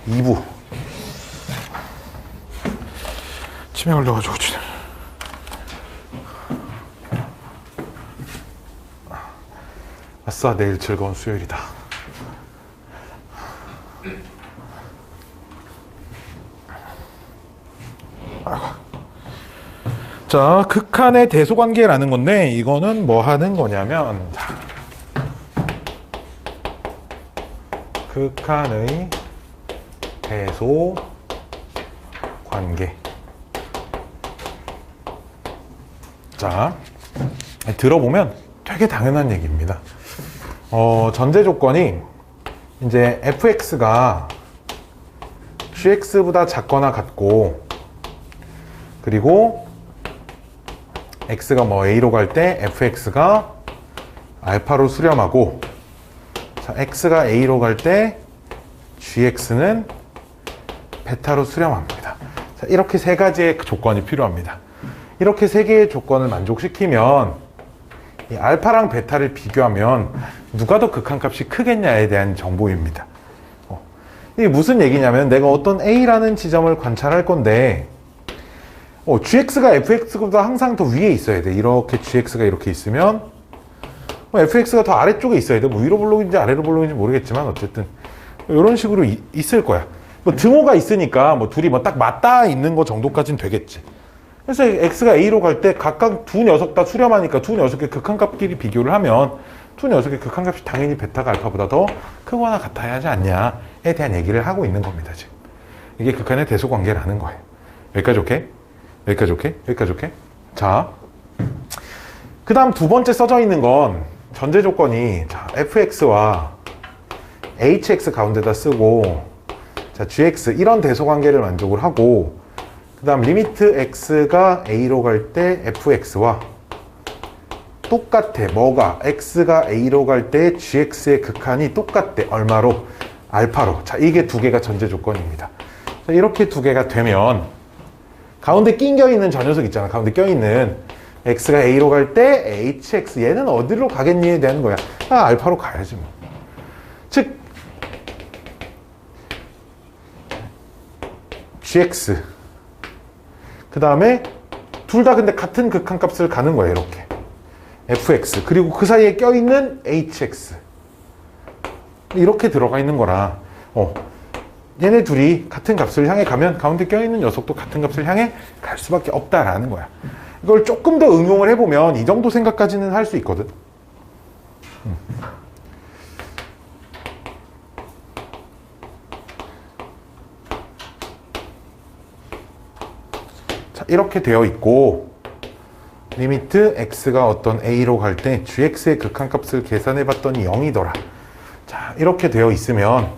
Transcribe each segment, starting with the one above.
2부. 치매 걸려가지고 지금. 아싸, 내일 즐거운 수요일이다. 자, 극한의 대소관계라는 건데, 이거는 뭐 하는 거냐면, 극한의 대소관계. 자, 들어보면 되게 당연한 얘기입니다. 전제 조건이 이제 fx가 gx보다 작거나 같고, 그리고 x가 뭐 a로 갈 때 fx가 알파로 수렴하고, 자, x가 a로 갈 때 gx는 베타로 수렴합니다. 자, 이렇게 세 가지의 조건이 필요합니다. 이렇게 세 개의 조건을 만족시키면 이 알파랑 베타를 비교하면 누가 더 극한값이 크겠냐에 대한 정보입니다. 이게 무슨 얘기냐면 내가 어떤 a라는 지점을 관찰할 건데 gx가 fx보다 항상 더 위에 있어야 돼. 이렇게 gx가 이렇게 있으면 fx가 더 아래쪽에 있어야 돼. 뭐 위로 볼록인지 아래로 볼록인지 모르겠지만 어쨌든 이런 식으로 있을 거야. 뭐 등호가 있으니까 뭐 둘이 뭐 딱 맞닿아 있는 거 정도까지는 되겠지. 그래서 x가 a로 갈 때 각각 두 녀석 다 수렴하니까 두 녀석의 극한값끼리 비교를 하면 두 녀석의 극한값이 당연히 베타가 알파보다 더 크거나 같아야 하지 않냐에 대한 얘기를 하고 있는 겁니다. 지금 이게 극한의 대소관계라는 거예요. 여기까지 오케이? 여기까지 오케이? 여기까지 오케이? 자, 그 다음 두 번째 써져 있는 건 전제 조건이 자, fx와 hx 가운데다 쓰고 자, gx 이런 대소관계를 만족을 하고 그 다음 리미트 x가 a로 갈 때 fx와 똑같아. 뭐가? x가 a로 갈 때 gx의 극한이 똑같대. 얼마로? 알파로. 자, 이게 두 개가 전제 조건입니다. 자, 이렇게 두 개가 되면 가운데 낑겨 있는 저 녀석 있잖아. 가운데 껴있는 x가 a로 갈 때 hx 얘는 어디로 가겠니에 대한 거야. 알파로 가야지 뭐. 즉 gx 그 다음에 둘 다 근데 같은 극한값을 가는 거예요. 이렇게 fx 그리고 그 사이에 껴있는 hx 이렇게 들어가 있는 거라 얘네 둘이 같은 값을 향해 가면 가운데 껴있는 녀석도 같은 값을 향해 갈 수밖에 없다라는 거야. 이걸 조금 더 응용을 해보면 이 정도 생각까지는 할 수 있거든. 자, 이렇게 되어 있고 리미트 x가 어떤 a로 갈 때 gx의 극한값을 계산해 봤더니 0이더라. 자, 이렇게 되어 있으면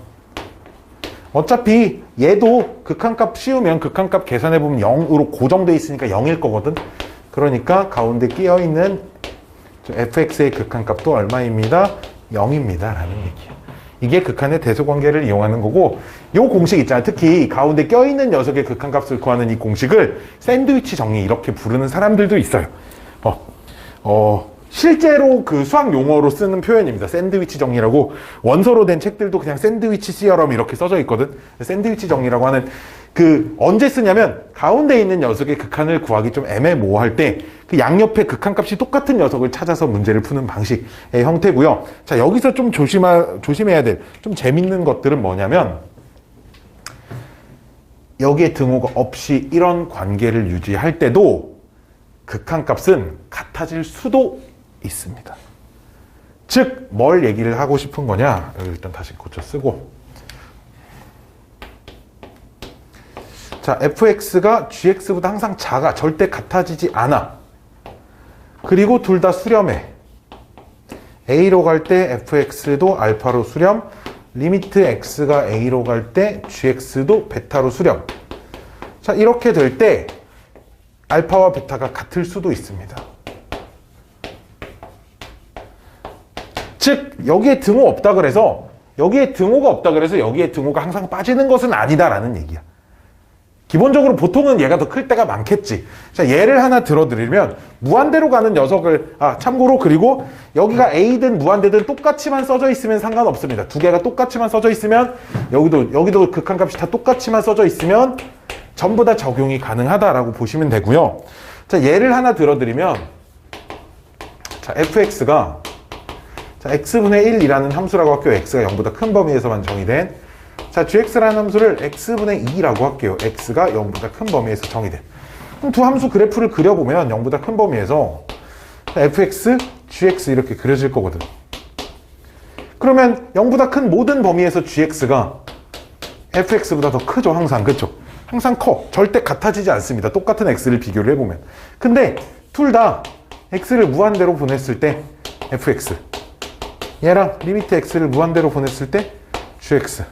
어차피 얘도 극한값 씌우면 극한값 계산해보면 0으로 고정되어 있으니까 0일 거거든. 그러니까 가운데 끼어있는 fx의 극한값도 얼마입니다? 0입니다 라는 얘기야. 이게 극한의 대소관계를 이용하는 거고 이 공식 있잖아. 특히 가운데 껴있는 녀석의 극한값을 구하는 이 공식을 샌드위치 정리 이렇게 부르는 사람들도 있어요. 실제로 그 수학 용어로 쓰는 표현입니다. 샌드위치 정리라고 원서로 된 책들도 그냥 샌드위치 시어럼 이렇게 써져 있거든. 샌드위치 정리라고 하는 그 언제 쓰냐면 가운데 있는 녀석의 극한을 구하기 좀 애매모호할 때 그 양옆의 극한값이 똑같은 녀석을 찾아서 문제를 푸는 방식의 형태고요. 자, 여기서 좀 조심해야 될 좀 재밌는 것들은 뭐냐면 여기에 등호가 없이 이런 관계를 유지할 때도 극한값은 같아질 수도 있습니다. 즉, 뭘 얘기를 하고 싶은 거냐? 여기 일단 다시 고쳐 쓰고. 자, fx가 gx보다 항상 작아. 절대 같아지지 않아. 그리고 둘 다 수렴해. a로 갈 때 fx도 알파로 수렴. 리미트 x가 a로 갈 때 gx도 베타로 수렴. 자, 이렇게 될 때 알파와 베타가 같을 수도 있습니다. 즉 여기에 등호 없다 그래서 여기에 등호가 없다 그래서 여기에 등호가 항상 빠지는 것은 아니다라는 얘기야. 기본적으로 보통은 얘가 더 클 때가 많겠지. 자, 예를 하나 들어드리면 무한대로 가는 녀석을 참고로 그리고 여기가 A든 무한대든 똑같이만 써져 있으면 상관없습니다. 두 개가 똑같이만 써져 있으면 여기도 극한값이 다 똑같이만 써져 있으면 전부 다 적용이 가능하다라고 보시면 되고요. 자, 예를 하나 들어드리면 자, fx가 자, x분의 1이라는 함수라고 할게요. x가 0보다 큰 범위에서만 정의된 자, gx라는 함수를 x분의 2라고 할게요. x가 0보다 큰 범위에서 정의된 그럼 두 함수 그래프를 그려보면 0보다 큰 범위에서 자, fx, gx 이렇게 그려질 거거든. 그러면 0보다 큰 모든 범위에서 gx가 fx보다 더 크죠. 항상. 그렇죠? 항상 커. 절대 같아지지 않습니다. 똑같은 x를 비교를 해보면. 근데 둘 다 x를 무한대로 보냈을 때 fx 얘랑 리미트 x를 무한대로 보냈을 때 gx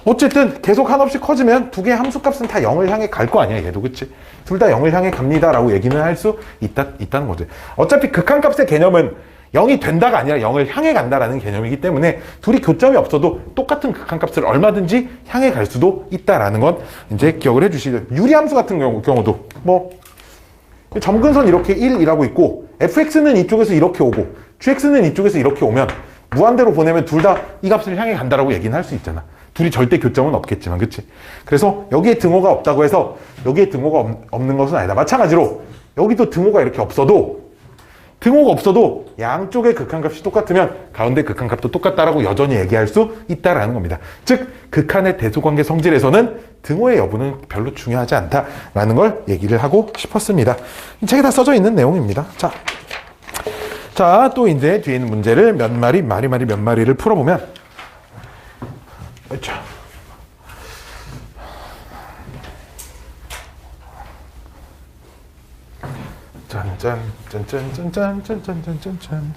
어쨌든 계속 한없이 커지면 두 개의 함수값은 다 0을 향해 갈 거 아니야. 얘도. 그치? 둘 다 0을 향해 갑니다 라고 얘기는 할 수 있다는 거지. 어차피 극한값의 개념은 0이 된다가 아니라 0을 향해 간다라는 개념이기 때문에 둘이 교점이 없어도 똑같은 극한값을 얼마든지 향해 갈 수도 있다라는 건 이제 기억을 해주시죠. 유리함수 같은 경우도 뭐 점근선 이렇게 1이라고 있고 fx는 이쪽에서 이렇게 오고 gx는 이쪽에서 이렇게 오면 무한대로 보내면 둘 다 이 값을 향해 간다라고 얘기는 할 수 있잖아. 둘이 절대 교점은 없겠지만, 그치? 그래서 여기에 등호가 없다고 해서 여기에 등호가 없는 것은 아니다. 마찬가지로 여기도 등호가 이렇게 없어도 양쪽의 극한값이 똑같으면 가운데 극한값도 똑같다라고 여전히 얘기할 수 있다라는 겁니다. 즉 극한의 대소관계 성질에서는 등호의 여부는 별로 중요하지 않다라는 걸 얘기를 하고 싶었습니다. 이 책에 다 써져 있는 내용입니다. 자, 또 이제 뒤에 있는 문제를 몇 마리를 풀어보면 그렇죠. 짠짠짠짠짠짠짠짠짠짠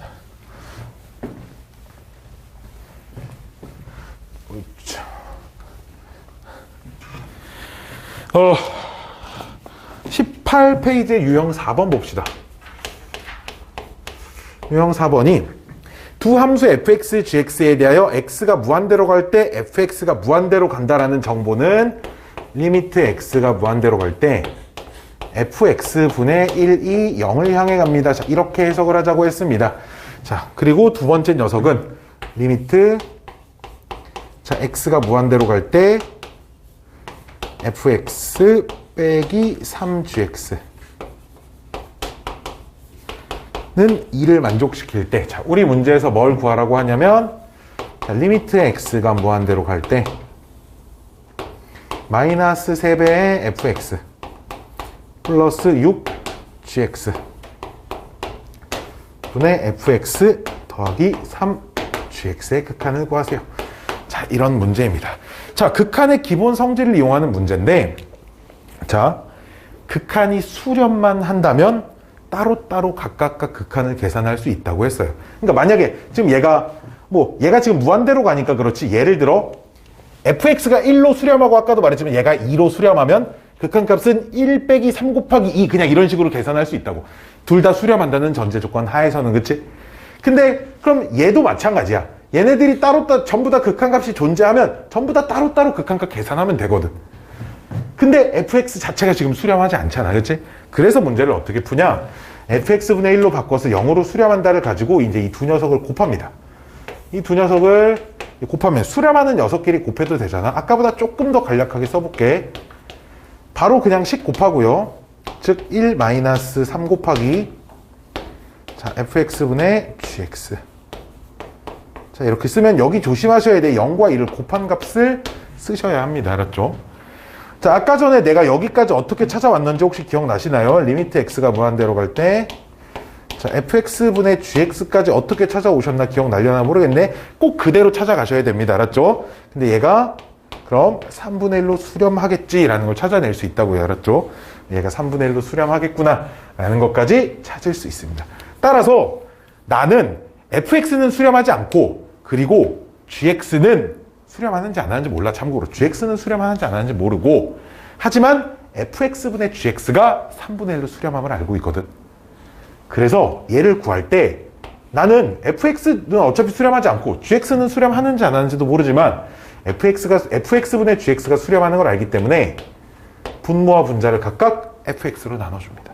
18페이지의 유형 4번 봅시다. 유형 4번이 두 함수 fx, gx에 대하여 x가 무한대로 갈 때 fx가 무한대로 간다라는 정보는 리미트 x가 무한대로 갈 때 fx분의 1이 0을 향해 갑니다. 자, 이렇게 해석을 하자고 했습니다. 자, 그리고 두 번째 녀석은 리미트 자, x가 무한대로 갈 때 fx 빼기 3gx 는 2를 만족시킬 때, 자, 우리 문제에서 뭘 구하라고 하냐면, 자, 리미트 x가 무한대로 갈 때, 마이너스 3배의 fx, 플러스 6gx, 분의 fx 더하기 3gx의 극한을 구하세요. 자, 이런 문제입니다. 자, 극한의 기본 성질을 이용하는 문제인데, 자, 극한이 수렴만 한다면, 따로따로 각각 극한을 계산할 수 있다고 했어요. 그러니까 만약에 지금 얘가 지금 무한대로 가니까 그렇지, 예를 들어 fx가 1로 수렴하고 아까도 말했지만 얘가 2로 수렴하면 극한값은 1 빼기 3 곱하기 2 그냥 이런 식으로 계산할 수 있다고. 둘 다 수렴한다는 전제 조건 하에서는. 그치? 근데 그럼 얘도 마찬가지야. 얘네들이 따로따로 전부 다 극한값이 존재하면 전부 다 따로따로 극한값 계산하면 되거든. 근데 fx 자체가 지금 수렴하지 않잖아. 그치? 그래서 문제를 어떻게 푸냐? fx분의 1로 바꿔서 0으로 수렴한다를 가지고 이제 이 두 녀석을 곱합니다. 이 두 녀석을 곱하면 수렴하는 녀석끼리 곱해도 되잖아. 아까보다 조금 더 간략하게 써볼게. 바로 그냥 10 곱하고요. 즉 1 마이너스 3 곱하기 자, fx분의 gx. 자, 이렇게 쓰면 여기 조심하셔야 돼. 0과 2를 곱한 값을 쓰셔야 합니다. 알았죠? 자, 아까 전에 내가 여기까지 어떻게 찾아왔는지 혹시 기억나시나요? 리미트 x가 무한대로 갈 때, 자, fx분의 gx까지 어떻게 찾아오셨나 기억나려나 모르겠네. 꼭 그대로 찾아가셔야 됩니다. 알았죠? 근데 얘가 그럼 3분의 1로 수렴하겠지라는 걸 찾아낼 수 있다고요. 알았죠? 얘가 3분의 1로 수렴하겠구나 라는 것까지 찾을 수 있습니다. 따라서 나는 fx는 수렴하지 않고, 그리고 gx는 수렴하는지 안 하는지 몰라. 참고로 gx는 수렴하는지 안 하는지 모르고, 하지만 fx분의 gx가 3분의 1로 수렴함을 알고 있거든. 그래서 얘를 구할 때 나는 fx는 어차피 수렴하지 않고 gx는 수렴하는지 안 하는지도 모르지만 fx분의 gx가 수렴하는 걸 알기 때문에 분모와 분자를 각각 fx로 나눠줍니다.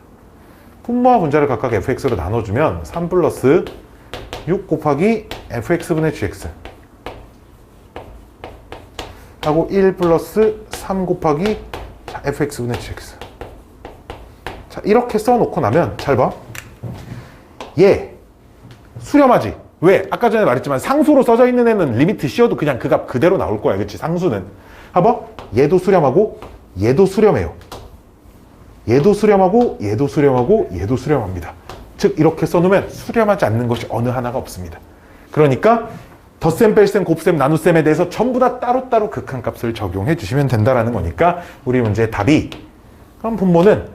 분모와 분자를 각각 fx로 나눠주면 3 플러스 6 곱하기 fx분의 gx 하고 1 플러스 3 곱하기 fx분의 gx. 자, 이렇게 써놓고 나면 잘 봐. 얘 수렴하지. 왜? 아까 전에 말했지만 상수로 써져 있는 애는 리미트 씌워도 그냥 그 값 그대로 나올 거야. 그치? 상수는. 봐봐. 얘도 수렴하고 얘도 수렴해요. 얘도 수렴하고 얘도 수렴하고 얘도 수렴합니다. 즉 이렇게 써놓으면 수렴하지 않는 것이 어느 하나가 없습니다. 그러니까 덧셈, 뺄셈, 곱셈, 나눗셈에 대해서 전부 다 따로따로 극한값을 적용해 주시면 된다는 거니까 우리 문제의 답이, 그럼 분모는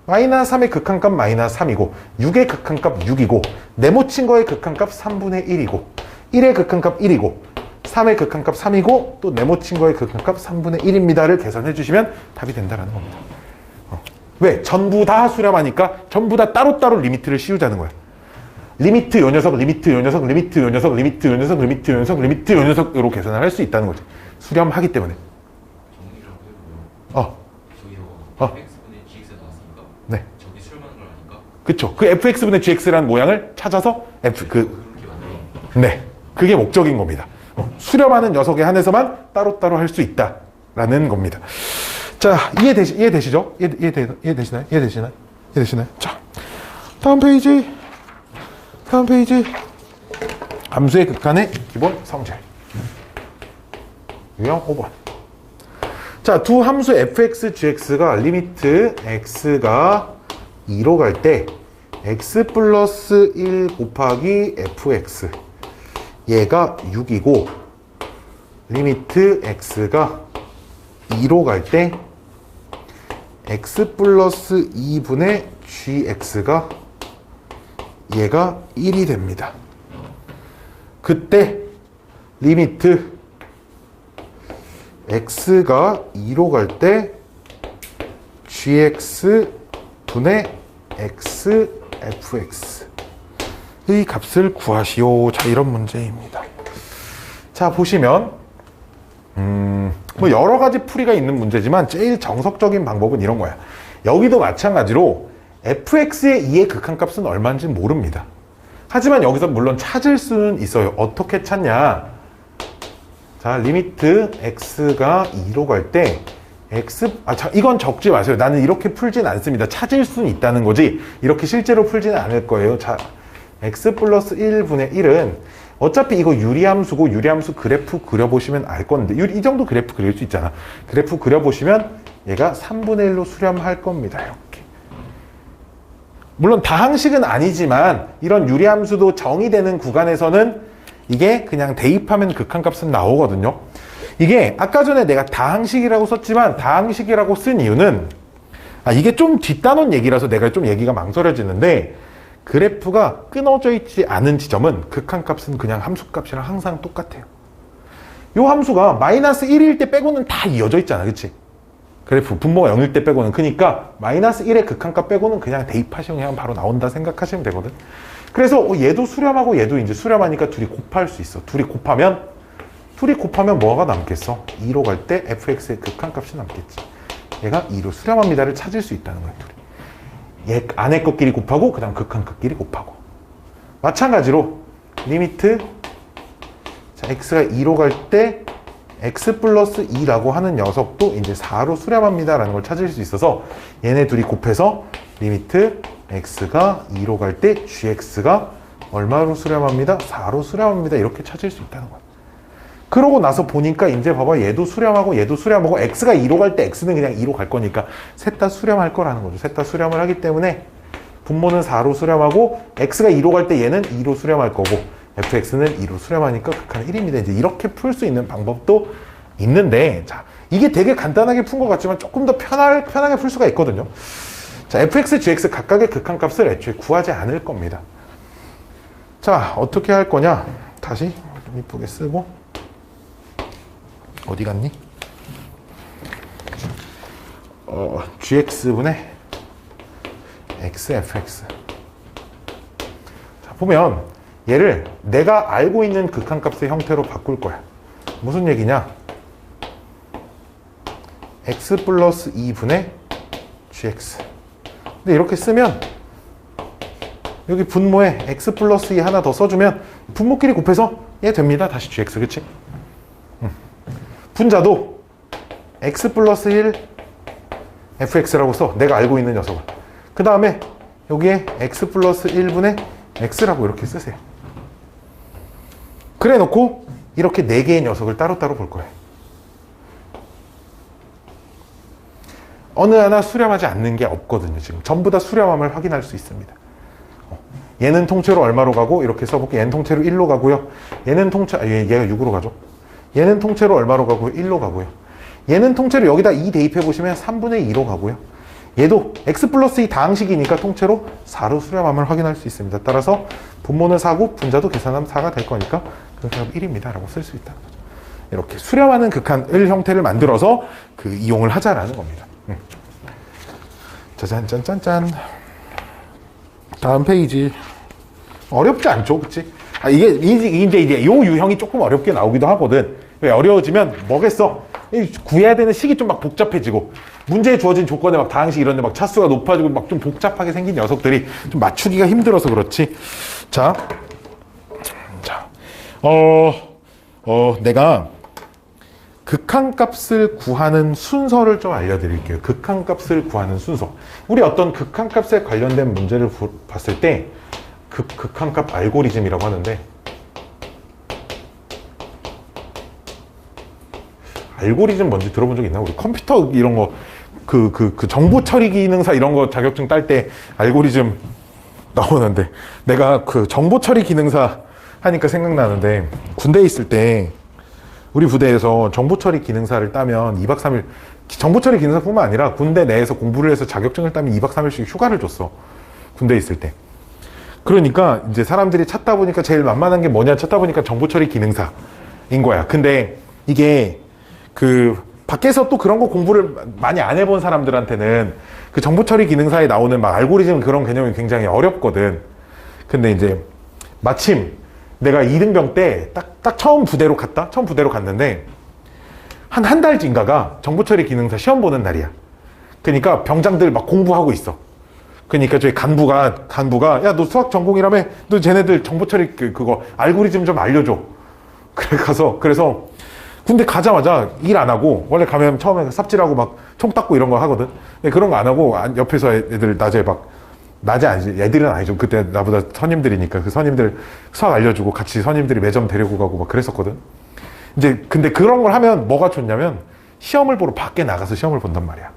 마이너스 3의 극한값 마이너스 3이고 6의 극한값 6이고 네모친 거의 극한값 3분의 1이고 1의 극한값 1이고 3의 극한값 3이고 또 네모친 거의 극한값 3분의 1입니다를 계산해 주시면 답이 된다는 겁니다. 왜? 전부 다 수렴하니까 전부 다 따로따로 리미트를 씌우자는 거야. 리미트 요 녀석, 리미트 요 녀석, 리미트 요 녀석, 리미트 요 녀석, 리미트 요 녀석, 리미트 요 녀석으로 계산을 할 수 있다는 거지. 수렴하기 때문에. 정리를 해보면 저기서 fx분의 gx 나왔으니까 네. 저기 수렴하는 걸 아니까? 그쵸. 그 fx분의 gx라는 모양을 찾아서 그렇게 만들어. 네. 그게 목적인 겁니다. 수렴하는 녀석에 한해서만 따로따로 할 수 있다라는 겁니다. 자, 이해되시죠? 이해되시나요? 자, 다음 페이지. 함수의 극한의 기본 성질. 유형 5번. 자, 두 함수 fx, gx가 리미트 x가 2로 갈 때 x 플러스 1 곱하기 fx 얘가 6이고 리미트 x가 2로 갈 때 x 플러스 2분의 gx가 얘가 1이 됩니다. 그때 리미트 x가 2로 갈 때 gx분의 x fx의 값을 구하시오. 자, 이런 문제입니다. 자, 보시면 뭐 여러 가지 풀이가 있는 문제지만 제일 정석적인 방법은 이런 거야. 여기도 마찬가지로 fx의 2의 극한값은 얼마인지 모릅니다. 하지만 여기서 물론 찾을 수는 있어요. 어떻게 찾냐? 자, 리미트 x가 2로 갈 때 이건 적지 마세요. 나는 이렇게 풀진 않습니다. 찾을 수는 있다는 거지 이렇게 실제로 풀지는 않을 거예요. 자, x 플러스 1분의 1은 어차피 이거 유리함수고 유리함수 그래프 그려보시면 알 건데 이 정도 그래프 그릴 수 있잖아. 그래프 그려보시면 얘가 3분의 1로 수렴할 겁니다. 이렇게. 물론 다항식은 아니지만 이런 유리함수도 정의되는 구간에서는 이게 그냥 대입하면 극한값은 나오거든요. 이게 아까 전에 내가 다항식이라고 썼지만 다항식이라고 쓴 이유는 이게 좀 뒷단원 얘기라서 내가 좀 얘기가 망설여지는데 그래프가 끊어져 있지 않은 지점은 극한값은 그냥 함수값이랑 항상 똑같아요. 이 함수가 마이너스 1일 때 빼고는 다 이어져 있잖아. 그치? 그래프 분모가 0일 때 빼고는. 그러니까 마이너스 1의 극한값 빼고는 그냥 대입하시면 그냥 바로 나온다 생각하시면 되거든. 그래서 얘도 수렴하고 얘도 이제 수렴하니까 둘이 곱할 수 있어. 둘이 곱하면 뭐가 남겠어? 2로 갈 때 fx의 극한값이 남겠지. 얘가 2로 수렴합니다를 찾을 수 있다는 거야. 둘이. 얘 안에 것끼리 곱하고 그 다음 극한 것끼리 곱하고. 마찬가지로 리미트 자, x가 2로 갈 때 x 플러스 2라고 하는 녀석도 이제 4로 수렴합니다 라는 걸 찾을 수 있어서 얘네 둘이 곱해서 리미트 x가 2로 갈 때 gx가 얼마로 수렴합니다? 4로 수렴합니다. 이렇게 찾을 수 있다는 거야. 그러고 나서 보니까 이제 봐봐. 얘도 수렴하고 얘도 수렴하고 x가 2로 갈 때 x는 그냥 2로 갈 거니까 셋 다 수렴할 거라는 거죠. 셋 다 수렴을 하기 때문에 분모는 4로 수렴하고 x가 2로 갈 때 얘는 2로 수렴할 거고 fx는 2로 수렴하니까 극한은 1입니다. 이제 이렇게 풀 수 있는 방법도 있는데 자, 이게 되게 간단하게 푼 것 같지만 조금 더 편하게 풀 수가 있거든요. 자, fx, gx 각각의 극한값을 애초에 구하지 않을 겁니다. 자, 어떻게 할 거냐? 다시 좀 이쁘게 쓰고 어디 갔니? gx분의 xfx. 자, 보면 얘를 내가 알고 있는 극한값의 형태로 바꿀 거야. 무슨 얘기냐? x 플러스 2분의 gx. 근데 이렇게 쓰면 여기 분모에 x 플러스 2 하나 더 써주면 분모끼리 곱해서 얘 됩니다. 다시 gx, 그치? 분자도 x 플러스 1 fx라고 써. 내가 알고 있는 녀석을. 그 다음에 여기에 x 플러스 1분의 x라고 이렇게 쓰세요. 그래 놓고 이렇게 4개의 녀석을 따로따로 볼 거예요. 어느 하나 수렴하지 않는 게 없거든요. 지금 전부 다 수렴함을 확인할 수 있습니다. 얘는 통째로 얼마로 가고 이렇게 써볼게요. 얘는 통째로 1로 가고요. 얘는 얘가 6으로 가죠. 얘는 통째로 얼마로 가고요? 1로 가고요. 얘는 통째로 여기다 2 대입해 보시면 3분의 2로 가고요. 얘도 x 플러스 2 다항식이니까 통째로 4로 수렴함을 확인할 수 있습니다. 따라서 분모는 4고 분자도 계산하면 4가 될 거니까 그럼 1입니다 라고 쓸 수 있다는 거죠. 이렇게 수렴하는 극한을 형태를 만들어서 그 이용을 하자라는 겁니다. 짜잔 짠짠짠. 다음 페이지. 어렵지 않죠, 그치? 이제 요 유형이 조금 어렵게 나오기도 하거든. 왜 어려워지면 뭐겠어? 구해야 되는 식이 좀 막 복잡해지고 문제에 주어진 조건에 막 다항식 이런 데 막 차수가 높아지고 막 좀 복잡하게 생긴 녀석들이 좀 맞추기가 힘들어서 그렇지. 자, 내가 극한값을 구하는 순서를 좀 알려드릴게요. 극한값을 구하는 순서. 우리 어떤 극한값에 관련된 문제를 봤을 때 극한값 알고리즘이라고 하는데, 알고리즘 뭔지 들어본 적 있나? 우리 컴퓨터 이런 거 그 정보 처리 기능사 이런 거 자격증 딸 때 알고리즘 나오는데, 내가 그 정보 처리 기능사 하니까 생각나는데, 군대에 있을 때 우리 부대에서 정보처리 기능사를 따면 2박 3일, 정보처리 기능사뿐만 아니라 군대 내에서 공부를 해서 자격증을 따면 2박 3일씩 휴가를 줬어. 군대에 있을 때. 그러니까 이제 사람들이 찾다 보니까 제일 만만한 게 뭐냐 찾다 보니까 정보처리 기능사인 거야. 근데 이게 그 밖에서 또 그런 거 공부를 많이 안 해본 사람들한테는 그 정보처리 기능사에 나오는 막 알고리즘 그런 개념이 굉장히 어렵거든. 근데 이제 마침 내가 2등병 때 딱 처음 부대로 갔는데 한 달인가가 정보처리 기능사 시험 보는 날이야. 그러니까 병장들 막 공부하고 있어. 그러니까 저희 간부가 야, 너 수학 전공이라며? 너 쟤네들 정보처리 그거 알고리즘 좀 알려줘. 그래서 군대 가자마자 일 안 하고, 원래 가면 처음에 삽질하고 막 총 닦고 이런 거 하거든. 그런 거 안 하고 옆에서 애들 낮에 아니지, 애들은 아니죠. 그때 나보다 선임들이니까 그 선임들 수학 알려주고 같이 선임들이 매점 데리고 가고 막 그랬었거든. 이제 근데 그런 걸 하면 뭐가 좋냐면 시험을 보러 밖에 나가서 시험을 본단 말이야.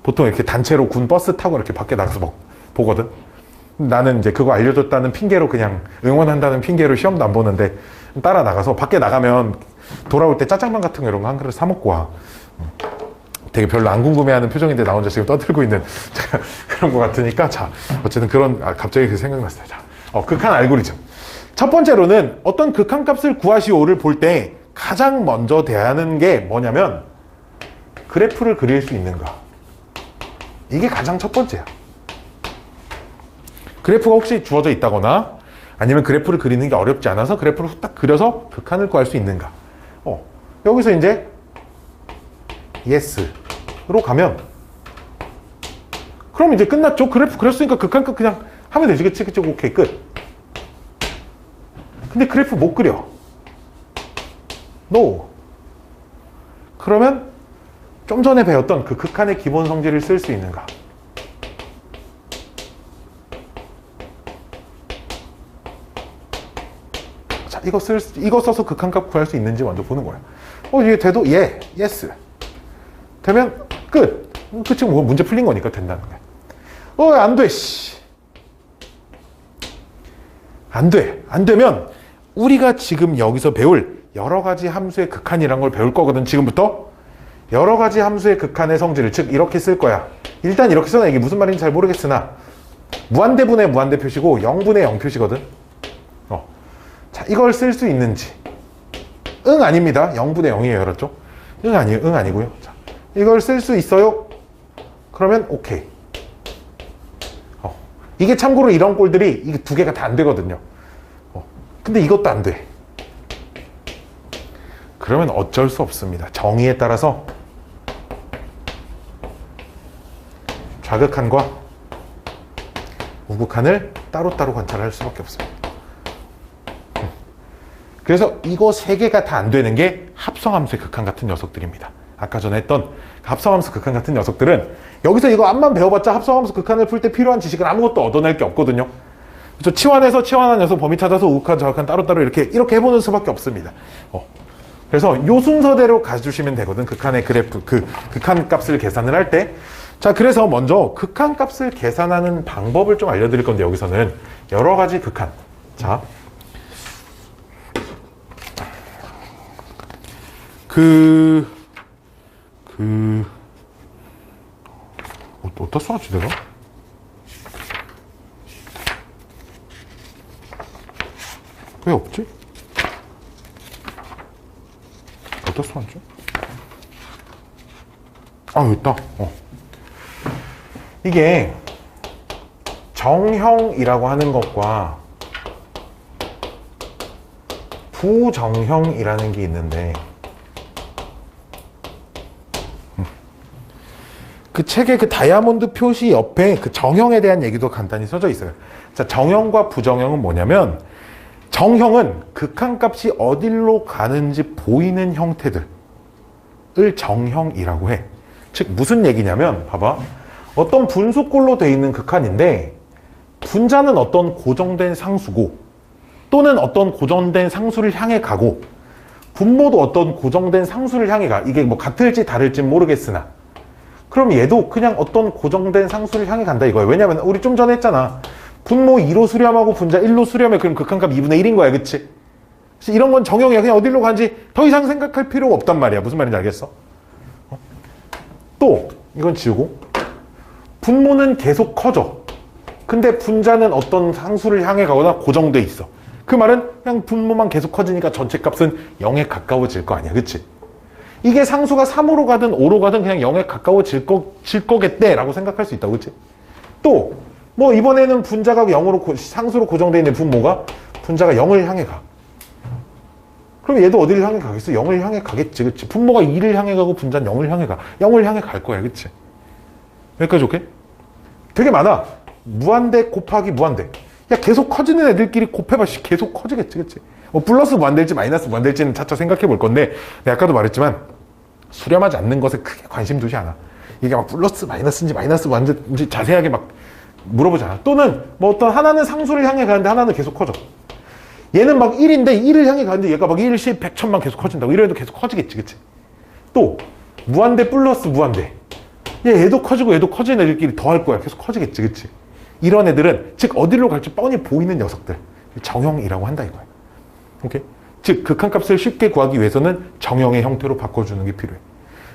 보통 이렇게 단체로 군 버스 타고 이렇게 밖에 나가서 막 보거든. 나는 이제 그거 알려줬다는 핑계로 그냥 응원한다는 핑계로 시험도 안 보는데 따라 나가서 밖에 나가면 돌아올 때 짜장면 같은 거 이런 거 한 그릇 사 먹고 와. 되게 별로 안 궁금해하는 표정인데 나 혼자 지금 떠들고 있는 그런 것 같으니까. 자, 어쨌든 갑자기 그 생각났어요. 자, 극한 알고리즘. 첫 번째로는 어떤 극한값을 구하시오를 볼 때 가장 먼저 대하는 게 뭐냐면 그래프를 그릴 수 있는가. 이게 가장 첫 번째야. 그래프가 혹시 주어져 있다거나 아니면 그래프를 그리는 게 어렵지 않아서 그래프를 후딱 그려서 극한을 구할 수 있는가. 여기서 이제 yes로 가면 그럼 이제 끝났죠. 그래프 그렸으니까 극한값 그냥 하면 되지. 그치? 오케이, 끝. 근데 그래프 못 그려. no. 그러면 좀 전에 배웠던 그 극한의 기본 성질을 쓸 수 있는가. 자, 이거 써서 극한값 구할 수 있는지 먼저 보는 거야. 이게 돼도 yes. 되면 끝. 끝이 뭐 문제 풀린 거니까 된다는 거야. 안 돼, 씨. 안 돼. 안 되면 우리가 지금 여기서 배울 여러 가지 함수의 극한이란 걸 배울 거거든, 지금부터. 여러 가지 함수의 극한의 성질을, 즉 이렇게 쓸 거야. 일단 이렇게 써놔. 이게 무슨 말인지 잘 모르겠으나 무한대분의 무한대 표시고 0분의 0 표시거든. 자, 이걸 쓸 수 있는지. 응, 아닙니다. 0분의 0이에요, 알았죠? 응, 아니에요. 응, 아니고요. 자, 이걸 쓸 수 있어요? 그러면 오케이. 이게 참고로 이런 꼴들이 이게 두 개가 다 안 되거든요. 근데 이것도 안 돼. 그러면 어쩔 수 없습니다. 정의에 따라서 좌극한과 우극한을 따로따로 관찰할 수밖에 없습니다. 그래서 이거 세 개가 다 안 되는 게 합성함수의 극한 같은 녀석들입니다. 아까 전에 했던 합성함수 극한 같은 녀석들은 여기서 이거 앞만 배워봤자 합성함수 극한을 풀 때 필요한 지식은 아무것도 얻어낼 게 없거든요. 그래서 치환해서 치환한 녀석 범위 찾아서 우극한, 좌극한 따로따로 이렇게 해보는 수밖에 없습니다. 그래서 요 순서대로 가주시면 되거든. 극한의 그래프, 극한 값을 계산을 할 때. 자, 그래서 먼저 극한 값을 계산하는 방법을 좀 알려드릴 건데, 여기서는 여러 가지 극한. 자, 어디다 써놨지, 내가? 왜 없지? 어디다 써놨지? 아, 여기 있다. 이게 정형이라고 하는 것과 부정형이라는 게 있는데, 그 책의 그 다이아몬드 표시 옆에 그 정형에 대한 얘기도 간단히 써져 있어요. 자, 정형과 부정형은 뭐냐면, 정형은 극한값이 어디로 가는지 보이는 형태들을 정형이라고 해. 즉 무슨 얘기냐면, 봐봐, 어떤 분수꼴로 되어 있는 극한인데 분자는 어떤 고정된 상수고 또는 어떤 고정된 상수를 향해 가고 분모도 어떤 고정된 상수를 향해 가. 이게 뭐 같을지 다를지 모르겠으나 그럼 얘도 그냥 어떤 고정된 상수를 향해 간다 이거예요. 왜냐면 우리 좀 전에 했잖아. 분모 2로 수렴하고 분자 1로 수렴해. 그럼 극한값 2분의 1인 거야. 그치? 그래서 이런 건 정형이야. 그냥 어디로 가는지 더 이상 생각할 필요가 없단 말이야. 무슨 말인지 알겠어? 또 이건 지우고, 분모는 계속 커져. 근데 분자는 어떤 상수를 향해 가거나 고정돼 있어. 그 말은 그냥 분모만 계속 커지니까 전체 값은 0에 가까워질 거 아니야. 그치? 이게 상수가 3으로 가든 5로 가든 그냥 0에 가까워질 거겠대 라고 생각할 수 있다고. 그치? 또 뭐 이번에는 분자가 0으로 상수로 고정돼 있는 분모가 분자가 0을 향해 가. 그럼 얘도 어디를 향해 가겠어? 0을 향해 가겠지. 그치? 분모가 2를 향해 가고 분자는 0을 향해 가. 0을 향해 갈 거야. 그치? 여기까지 오케이? 되게 많아. 무한대 곱하기 무한대. 야, 계속 커지는 애들끼리 곱해봐. 계속 커지겠지. 그치? 뭐 플러스 무한대일지 마이너스 무한대일지는 차차 생각해 볼 건데, 내가 아까도 말했지만 수렴하지 않는 것에 크게 관심 두지 않아. 이게 막 플러스 마이너스인지 마이너스 무한대인지 자세하게 막 물어보지 않아. 또는 뭐 어떤 하나는 상수를 향해 가는데 하나는 계속 커져. 얘는 막 1인데 1을 향해 가는데 얘가 막 1, 10, 100, 1000만 계속 커진다고. 이래도 계속 커지겠지. 그치? 또 무한대 플러스 무한대. 얘도 커지고 얘도 커지는 애들끼리 더 할 거야. 계속 커지겠지. 그치? 이런 애들은 즉 어디로 갈지 뻔히 보이는 녀석들, 정형이라고 한다 이거야. 오케이? 즉 극한값을 쉽게 구하기 위해서는 정형의 형태로 바꿔주는 게 필요해.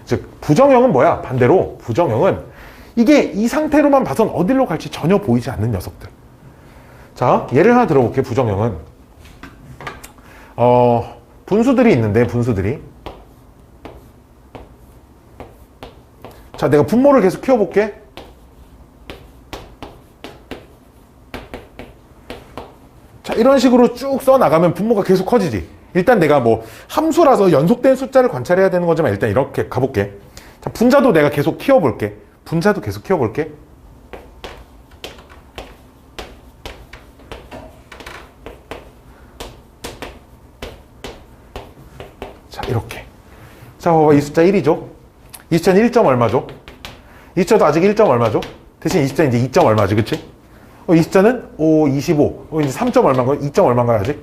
즉 부정형은 뭐야? 반대로 부정형은 이게 이 상태로만 봐선 어디로 갈지 전혀 보이지 않는 녀석들. 자, 예를 하나 들어볼게. 부정형은 분수들이 있는데, 분수들이, 자, 내가 분모를 계속 키워볼게. 자, 이런 식으로 쭉 써나가면 분모가 계속 커지지. 일단 내가 뭐 함수라서 연속된 숫자를 관찰해야 되는 거지만 일단 이렇게 가볼게. 자, 분자도 내가 계속 키워볼게. 분자도 계속 키워볼게. 자, 이렇게. 자, 봐봐. 이 숫자 1이죠. 이 숫자는 1점 얼마죠? 이 숫자도 아직 1점 얼마죠? 대신 이 숫자는 이제 2점 얼마지, 그치? 이 숫자는 5, 25. 이제 3점 얼마인가요? 2점 얼마인가요, 아직?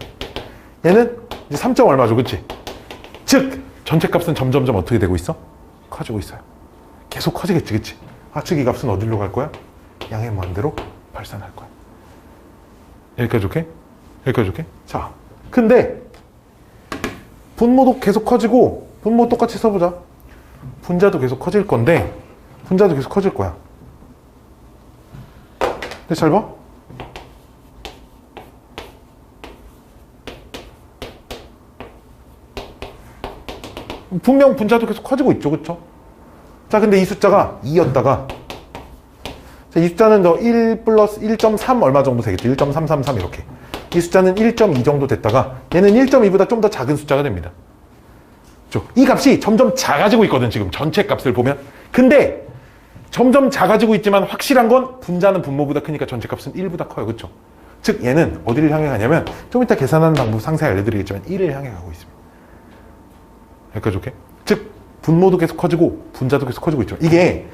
얘는 이제 3점 얼마죠, 그치? 즉, 전체 값은 점점점 어떻게 되고 있어? 커지고 있어요. 계속 커지겠지, 그치? 즉, 이 값은 어디로 갈 거야? 양의 무한대로 발산할 거야. 여기까지 오케이? 여기까지 오케이? 자, 근데 분모도 계속 커지고, 분모 똑같이 써보자. 분자도 계속 커질 건데, 분자도 계속 커질 거야. 근데 잘 봐. 분명 분자도 계속 커지고 있죠. 그쵸? 자, 근데 이 숫자가 2였다가, 자, 이 숫자는 더 1 플러스 1.3 얼마 정도 되겠죠. 1.333 이렇게. 이 숫자는 1.2 정도 됐다가, 얘는 1.2보다 좀 더 작은 숫자가 됩니다. 이 값이 점점 작아지고 있거든, 지금. 전체 값을 보면. 근데 점점 작아지고 있지만 확실한 건 분자는 분모보다 크니까 전체값은 1보다 커요. 그렇죠? 즉 얘는 어디를 향해 가냐면 좀 이따 계산하는 방법 상세히 알려드리겠지만 1을 향해 가고 있습니다. 여기까지 오케이? 즉 분모도 계속 커지고 분자도 계속 커지고 있죠. 이게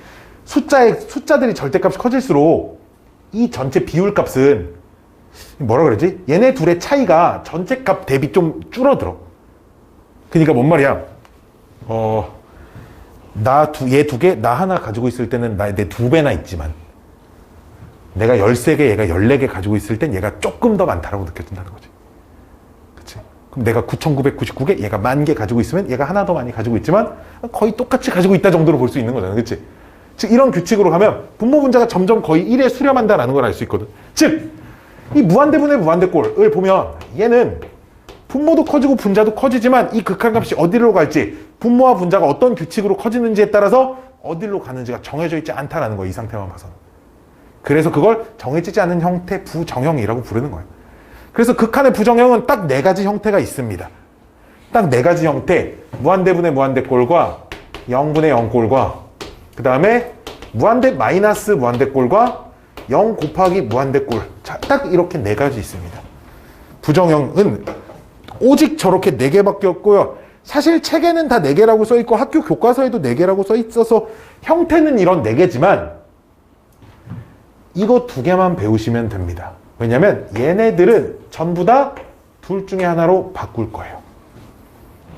숫자들이 절대값이 커질수록 이 전체 비율값은 뭐라 그러지? 얘네 둘의 차이가 전체값 대비 좀 줄어들어. 그러니까 뭔 말이야? 얘 두 개, 나 하나 가지고 있을 때는 내 두 배나 있지만 내가 13개, 얘가 14개 가지고 있을 땐 얘가 조금 더 많다라고 느껴진다는 거지. 그치? 그럼 내가 9,999개, 얘가 10,000개 가지고 있으면 얘가 하나 더 많이 가지고 있지만 거의 똑같이 가지고 있다 정도로 볼 수 있는 거잖아. 그치? 즉, 이런 규칙으로 가면 분모 분자가 점점 거의 1에 수렴한다라는 걸 알 수 있거든. 즉, 이 무한대분의 무한대꼴을 보면 얘는 분모도 커지고 분자도 커지지만 이 극한값이 어디로 갈지, 분모와 분자가 어떤 규칙으로 커지는지에 따라서 어디로 가는지가 정해져 있지 않다라는 거야. 이 상태만 봐서는. 그래서 그걸 정해지지 않은 형태 부정형이라고 부르는 거예요. 그래서 극한의 부정형은 딱 4가지 형태가 있습니다. 딱 4가지 형태. 무한대분의 무한대꼴과 0분의 0꼴과 그 다음에 무한대 마이너스 무한대꼴과 0 곱하기 무한대꼴. 자, 딱 이렇게 4가지 있습니다. 부정형은 오직 저렇게 4개밖에 없고요. 사실 책에는 다 4개라고 써있고 학교 교과서에도 4개라고 써있어서 형태는 이런 4개지만 이거 2개만 배우시면 됩니다. 왜냐면 얘네들은 전부 다 둘 중에 하나로 바꿀 거예요.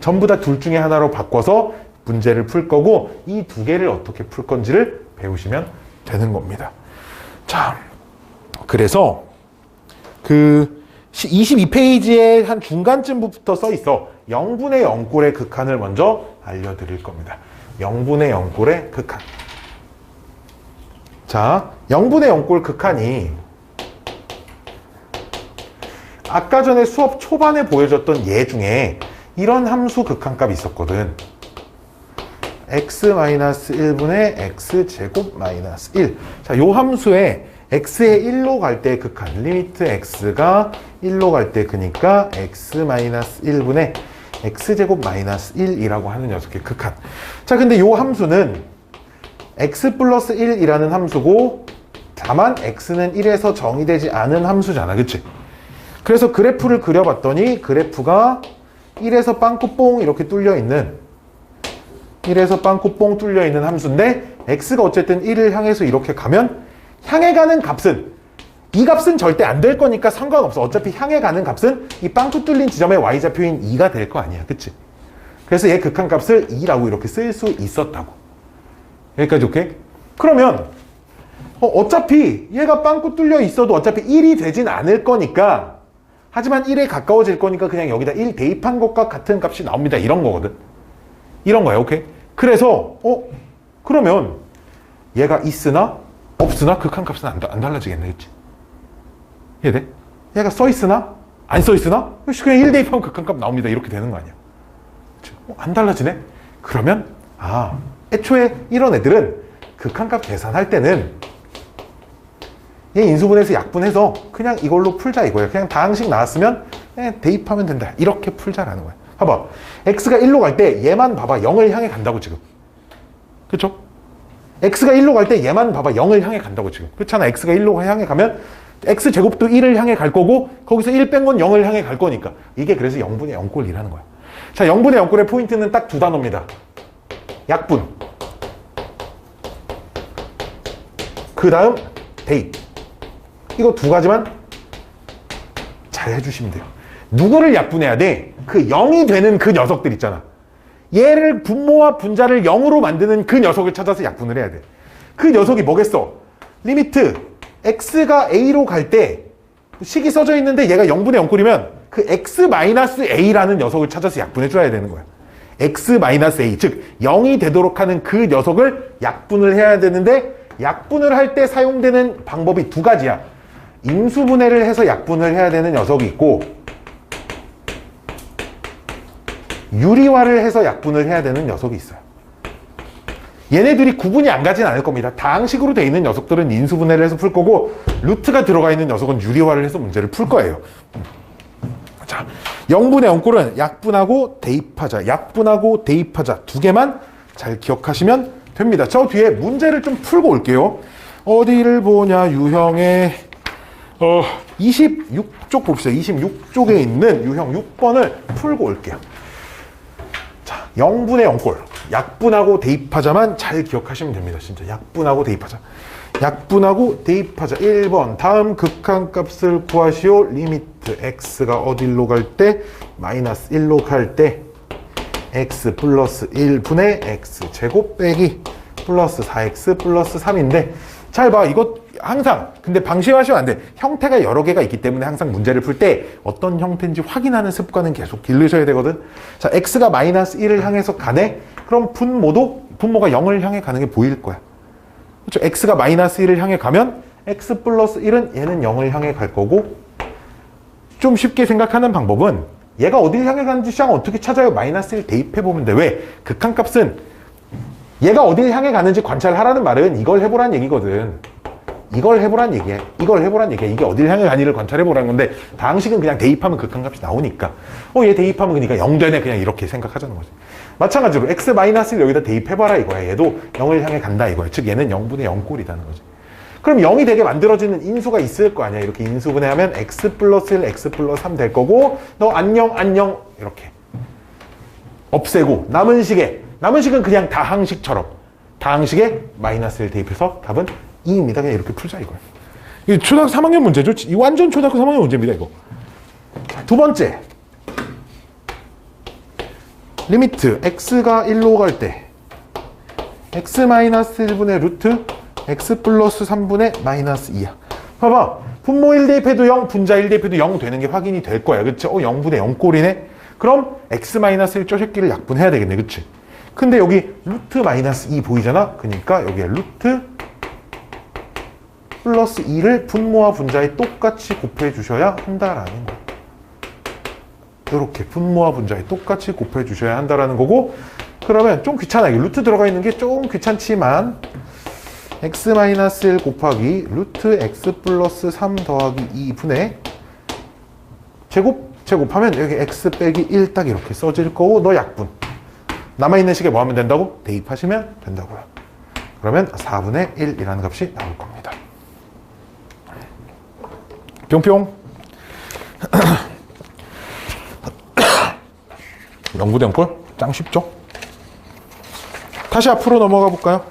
전부 다 둘 중에 하나로 바꿔서 문제를 풀 거고 이 2개를 어떻게 풀 건지를 배우시면 되는 겁니다. 자, 그래서 22페이지에 한 중간쯤부터 써 있어. 0분의 0꼴의 극한을 먼저 알려드릴 겁니다. 0분의 0꼴의 극한. 자, 0분의 0꼴 극한이 아까 전에 수업 초반에 보여줬던 얘 중에 이런 함수 극한값이 있었거든. x-1분의 x제곱 마이너스 1. 자, 요 함수에 x의 1로 갈 때 극한, 리미트 x가 1로 갈 때 그니까 x-1분의 x제곱 마이너스 1이라고 하는 녀석의 극한. 자, 근데 요 함수는 x 플러스 1이라는 함수고 다만 x는 1에서 정의되지 않은 함수잖아. 그치? 그래서 그래프를 그려봤더니 그래프가 1에서 빵꾸뽕 이렇게 뚫려 있는 1에서 빵꾸뽕 뚫려 있는 함수인데 x가 어쨌든 1을 향해서 이렇게 가면 향해 가는 값은 이 값은 절대 안 될 거니까 상관없어. 어차피 향해 가는 값은 이 빵꾸 뚫린 지점의 y좌표인 2가 될 거 아니야. 그치? 그래서 얘 극한값을 2라고 이렇게 쓸 수 있었다고. 여기까지 오케이? 그러면 어차피 얘가 빵꾸 뚫려 있어도 어차피 1이 되진 않을 거니까 하지만 1에 가까워질 거니까 그냥 여기다 1 대입한 것과 같은 값이 나옵니다. 이런 거거든. 이런 거야. 오케이? 그래서 그러면 얘가 있으나 없으나 극한값은 안 달라지겠네. 그치? 이해돼? 얘가 써있으나 안 써있으나 그냥 1 대입하면 극한값 나옵니다. 이렇게 되는 거 아니야. 그치? 안 달라지네? 그러면 애초에 이런 애들은 극한값 계산할 때는 얘 인수분해서 약분해서 그냥 이걸로 풀자 이거야. 그냥 다항식 나왔으면 대입하면 된다. 이렇게 풀자라는 거야. 봐봐. x가 1로 갈 때 얘만 봐봐. 0을 향해 간다고 지금. 그쵸? x가 1로 갈 때 얘만 봐봐. 0을 향해 간다고 지금. 그렇잖아. x가 1로 향해 가면 x제곱도 1을 향해 갈 거고 거기서 1 뺀 건 0을 향해 갈 거니까. 이게 그래서 0분의 0꼴이라는 거야. 자, 0분의 0꼴의 포인트는 딱 2단어입니다. 약분. 그 다음 대입. 이거 2가지만 잘 해주시면 돼요. 누구를 약분해야 돼? 그 0이 되는 그 녀석들 있잖아. 얘를 분모와 분자를 0으로 만드는 그 녀석을 찾아서 약분을 해야 돼. 그 녀석이 뭐겠어? 리미트 x가 a로 갈 때 식이 써져 있는데 얘가 0분의 0꼴이면 그 x-a라는 녀석을 찾아서 약분해 줘야 되는 거야. x-a, 즉 0이 되도록 하는 그 녀석을 약분을 해야 되는데 약분을 할 때 사용되는 방법이 2가지야. 인수분해를 해서 약분을 해야 되는 녀석이 있고 유리화를 해서 약분을 해야 되는 녀석이 있어요. 얘네들이 구분이 안 가진 않을 겁니다. 다항식으로 돼 있는 녀석들은 인수분해를 해서 풀 거고 루트가 들어가 있는 녀석은 유리화를 해서 문제를 풀 거예요. 자, 0분의 0꼴은 약분하고 대입하자, 약분하고 대입하자 2개만 잘 기억하시면 됩니다. 저 뒤에 문제를 좀 풀고 올게요. 어디를 보냐, 유형의 26쪽 봅시다. 26쪽에 있는 유형 6번을 풀고 올게요. 자, 0분의 0꼴. 약분하고 대입하자만 잘 기억하시면 됩니다. 진짜 약분하고 대입하자. 약분하고 대입하자. 1번 다음 극한값을 구하시오. 리미트 x가 어디로 갈 때? 마이너스 1로 갈 때 x 플러스 1분의 x 제곱 빼기 플러스 4x 플러스 3인데 잘 봐. 이거 항상 근데 방심하시면 안 돼. 형태가 여러 개가 있기 때문에 항상 문제를 풀 때 어떤 형태인지 확인하는 습관은 계속 기르셔야 되거든. 자, x가 마이너스 1을 향해서 가네? 그럼 분모가 0을 향해 가는 게 보일 거야. 그렇죠? x가 마이너스 1을 향해 가면 x 플러스 1은 얘는 0을 향해 갈 거고, 좀 쉽게 생각하는 방법은 얘가 어딜 향해 가는지 시장 어떻게 찾아요? 마이너스 1 대입해 보면 돼. 왜? 극한값은 얘가 어딜 향해 가는지 관찰하라는 말은 이걸 해보란 얘기거든. 이걸 해보란 얘기야. 이걸 해보란 얘기야. 이게 어딜 향해 가니를 관찰해보라는 건데, 다항식은 그냥 대입하면 극한값이 나오니까 얘 대입하면 그러니까 0 되네, 그냥 이렇게 생각하자는 거지. 마찬가지로 x-1을 여기다 대입해봐라 이거야. 얘도 0을 향해 간다 이거야. 즉 얘는 0분의 0꼴이라는 거지. 그럼 0이 되게 만들어지는 인수가 있을 거 아니야. 이렇게 인수분해하면 x 플러스 1, x 플러스 3 될 거고, 너 안녕 안녕 이렇게 없애고 남은 식은 그냥 다항식처럼 다항식에 마이너스 1 대입해서 답은 2입니다. 그냥 이렇게 풀자 이거야. 이 초등학교 3학년 문제죠. 이 완전 초등학교 3학년 문제입니다 이거. 두 번째, 리미트 x가 1로 갈 때 x-1분의 루트 x 플러스 3분의 마이너스 2야. 봐봐. 분모 1 대입해도 0, 분자 1 대입해도 0 되는 게 확인이 될 거야. 그치? 0분의 0꼴이네? 그럼 x-1 저 새끼를 약분해야 되겠네. 그치? 근데 여기 루트 마이너스 2 보이잖아? 그러니까 여기에 루트 플러스 2를 분모와 분자에 똑같이 곱해 주셔야 한다라는 거야. 이렇게 분모와 분자에 똑같이 곱해 주셔야 한다라는 거고, 그러면 좀 귀찮아. 이게 루트 들어가 있는 게 좀 귀찮지만 x-1 곱하기 루트 x 플러스 3 더하기 2분의 제곱하면 여기 x 빼기 1 딱 이렇게 써질 거고, 너 약분. 남아있는 식에 뭐 하면 된다고? 대입하시면 된다고요. 그러면 4분의 1이라는 값이 나올 겁니다. 뿅뿅. 0분의 0꼴? 짱 쉽죠? 다시 앞으로 넘어가 볼까요?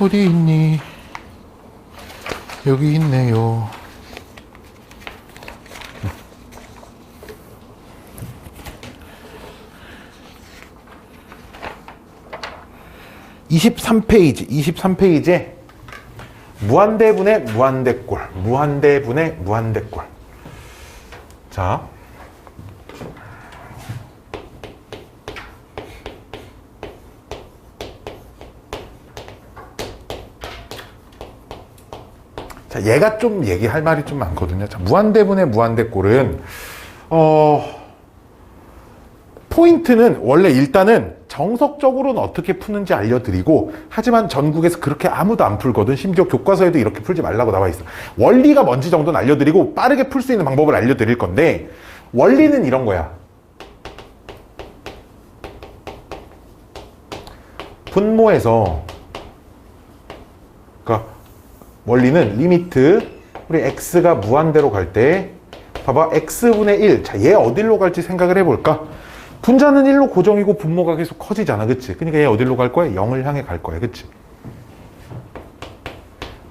어디 있니? 여기 있네요. (23페이지에) 무한대분의 무한대꼴. 자, 얘가 좀 얘기할 말이 좀 많거든요. 자, 무한대분의 무한대꼴은 포인트는 원래 일단은 정석적으로는 어떻게 푸는지 알려드리고, 하지만 전국에서 그렇게 아무도 안 풀거든. 심지어 교과서에도 이렇게 풀지 말라고 나와 있어. 원리가 뭔지 정도는 알려드리고 빠르게 풀 수 있는 방법을 알려드릴 건데, 원리는 이런 거야. 분모에서, 그러니까 원리는 리미트 우리 x가 무한대로 갈 때, 봐봐, x분의 1. 자, 얘 어디로 갈지 생각을 해볼까? 분자는 1로 고정이고 분모가 계속 커지잖아. 그치? 그러니까 얘 어디로 갈 거야? 0을 향해 갈 거야. 그치?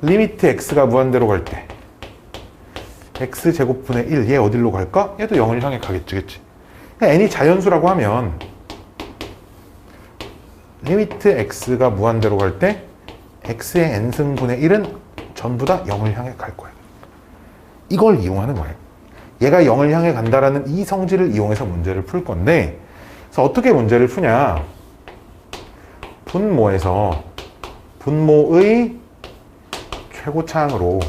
리미트 x가 무한대로 갈 때 x제곱분의 1. 얘 어디로 갈까? 얘도 0을 향해 가겠지. 그치? 그러니까 n이 자연수라고 하면 리미트 x가 무한대로 갈 때 x의 n승분의 1은 전부 다 0을 향해 갈 거야. 이걸 이용하는 거예요. 얘가 0을 향해 간다라는 이 성질을 이용해서 문제를 풀 건데, 그래서 어떻게 문제를 푸냐? 분모에서 분모의 최고차항으로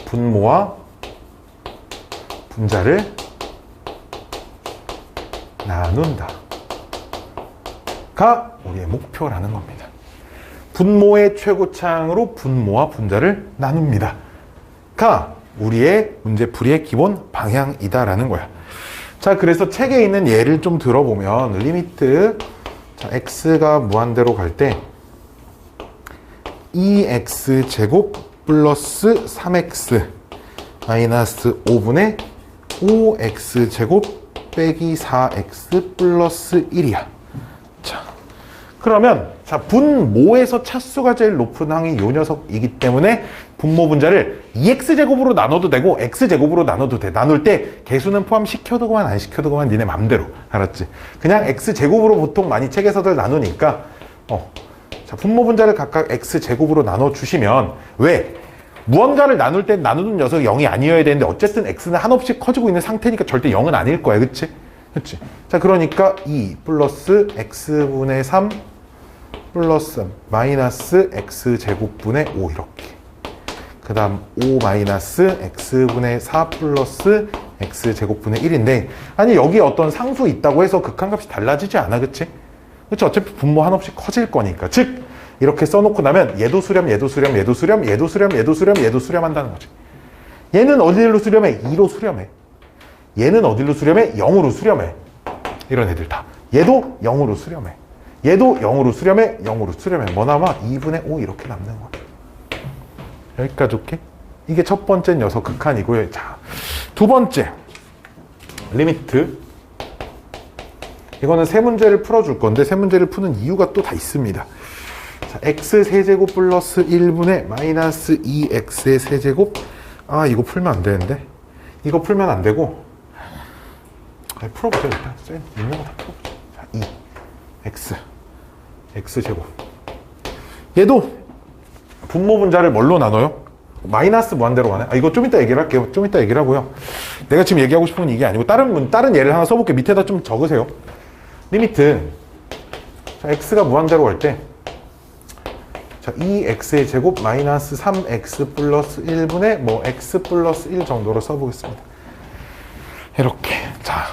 분모와 분자를 나눈다 가 우리의 목표라는 겁니다. 분모의 최고차항으로 분모와 분자를 나눕니다. 가 우리의 문제풀이의 기본 방향이다라는 거야. 자, 그래서 책에 있는 예를 좀 들어보면 리미트 자, x가 무한대로 갈 때 2x제곱 플러스 3x 마이너스 5분의 5x제곱 빼기 4x 플러스 1이야. 자, 그러면 자 분모에서 차수가 제일 높은 항이 요 녀석이기 때문에 분모 분자를 2x제곱으로 나눠도 되고 x제곱으로 나눠도 돼. 나눌 때 개수는 포함시켜도 그만 안 시켜도 그만 니네 맘대로. 알았지? 그냥 x제곱으로 보통 많이 책에서들 나누니까 자 분모 분자를 각각 x제곱으로 나눠주시면 왜? 무언가를 나눌 때 나누는 녀석이 0이 아니어야 되는데 어쨌든 x는 한없이 커지고 있는 상태니까 절대 0은 아닐 거야. 그치? 그치? 자 그러니까 2 플러스 x분의 3 플러스 마이너스 x제곱분의 5 이렇게. 그 다음 5 마이너스 x분의 4 플러스 x제곱분의 1인데 아니 여기에 어떤 상수 있다고 해서 극한값이 달라지지 않아. 그치? 그치? 어차피 분모 한없이 커질 거니까. 즉 이렇게 써놓고 나면 얘도 수렴, 얘도 수렴, 얘도 수렴, 얘도 수렴, 얘도 수렴, 얘도 수렴한다는 거지. 얘는 어디로 수렴해? 2로 수렴해. 얘는 어디로 수렴해? 0으로 수렴해. 이런 애들 다. 얘도 0으로 수렴해. 얘도 0으로 수렴해. 0으로 수렴해. 뭐 남아? 2분의 5 이렇게 남는 거야. 여기까지 오케이? 이게 첫 번째 녀석 극한이고요. 자, 두 번째 리미트. 이거는 세 문제를 풀어줄 건데 세 문제를 푸는 이유가 또 다 있습니다. 자, x 세제곱 플러스 1분의 마이너스 2x의 세제곱. 아 이거 풀면 안 되는데. 이거 풀면 안 되고 풀어보자 일단. 있는 거 다 풀어보자. 자, 2 x x제곱. 얘도 분모 분자를 뭘로 나눠요? 마이너스 무한대로 가네. 아 이거 좀 이따 얘기를 할게요. 좀 이따 얘기를 하고요. 내가 지금 얘기하고 싶은 건 이게 아니고 다른 예를 하나 써볼게. 밑에다 좀 적으세요. 리미트 자, x가 무한대로 갈 때 자, 2x의 제곱 마이너스 3x 플러스 1분의 뭐 x 플러스 1 정도로 써보겠습니다. 이렇게. 자,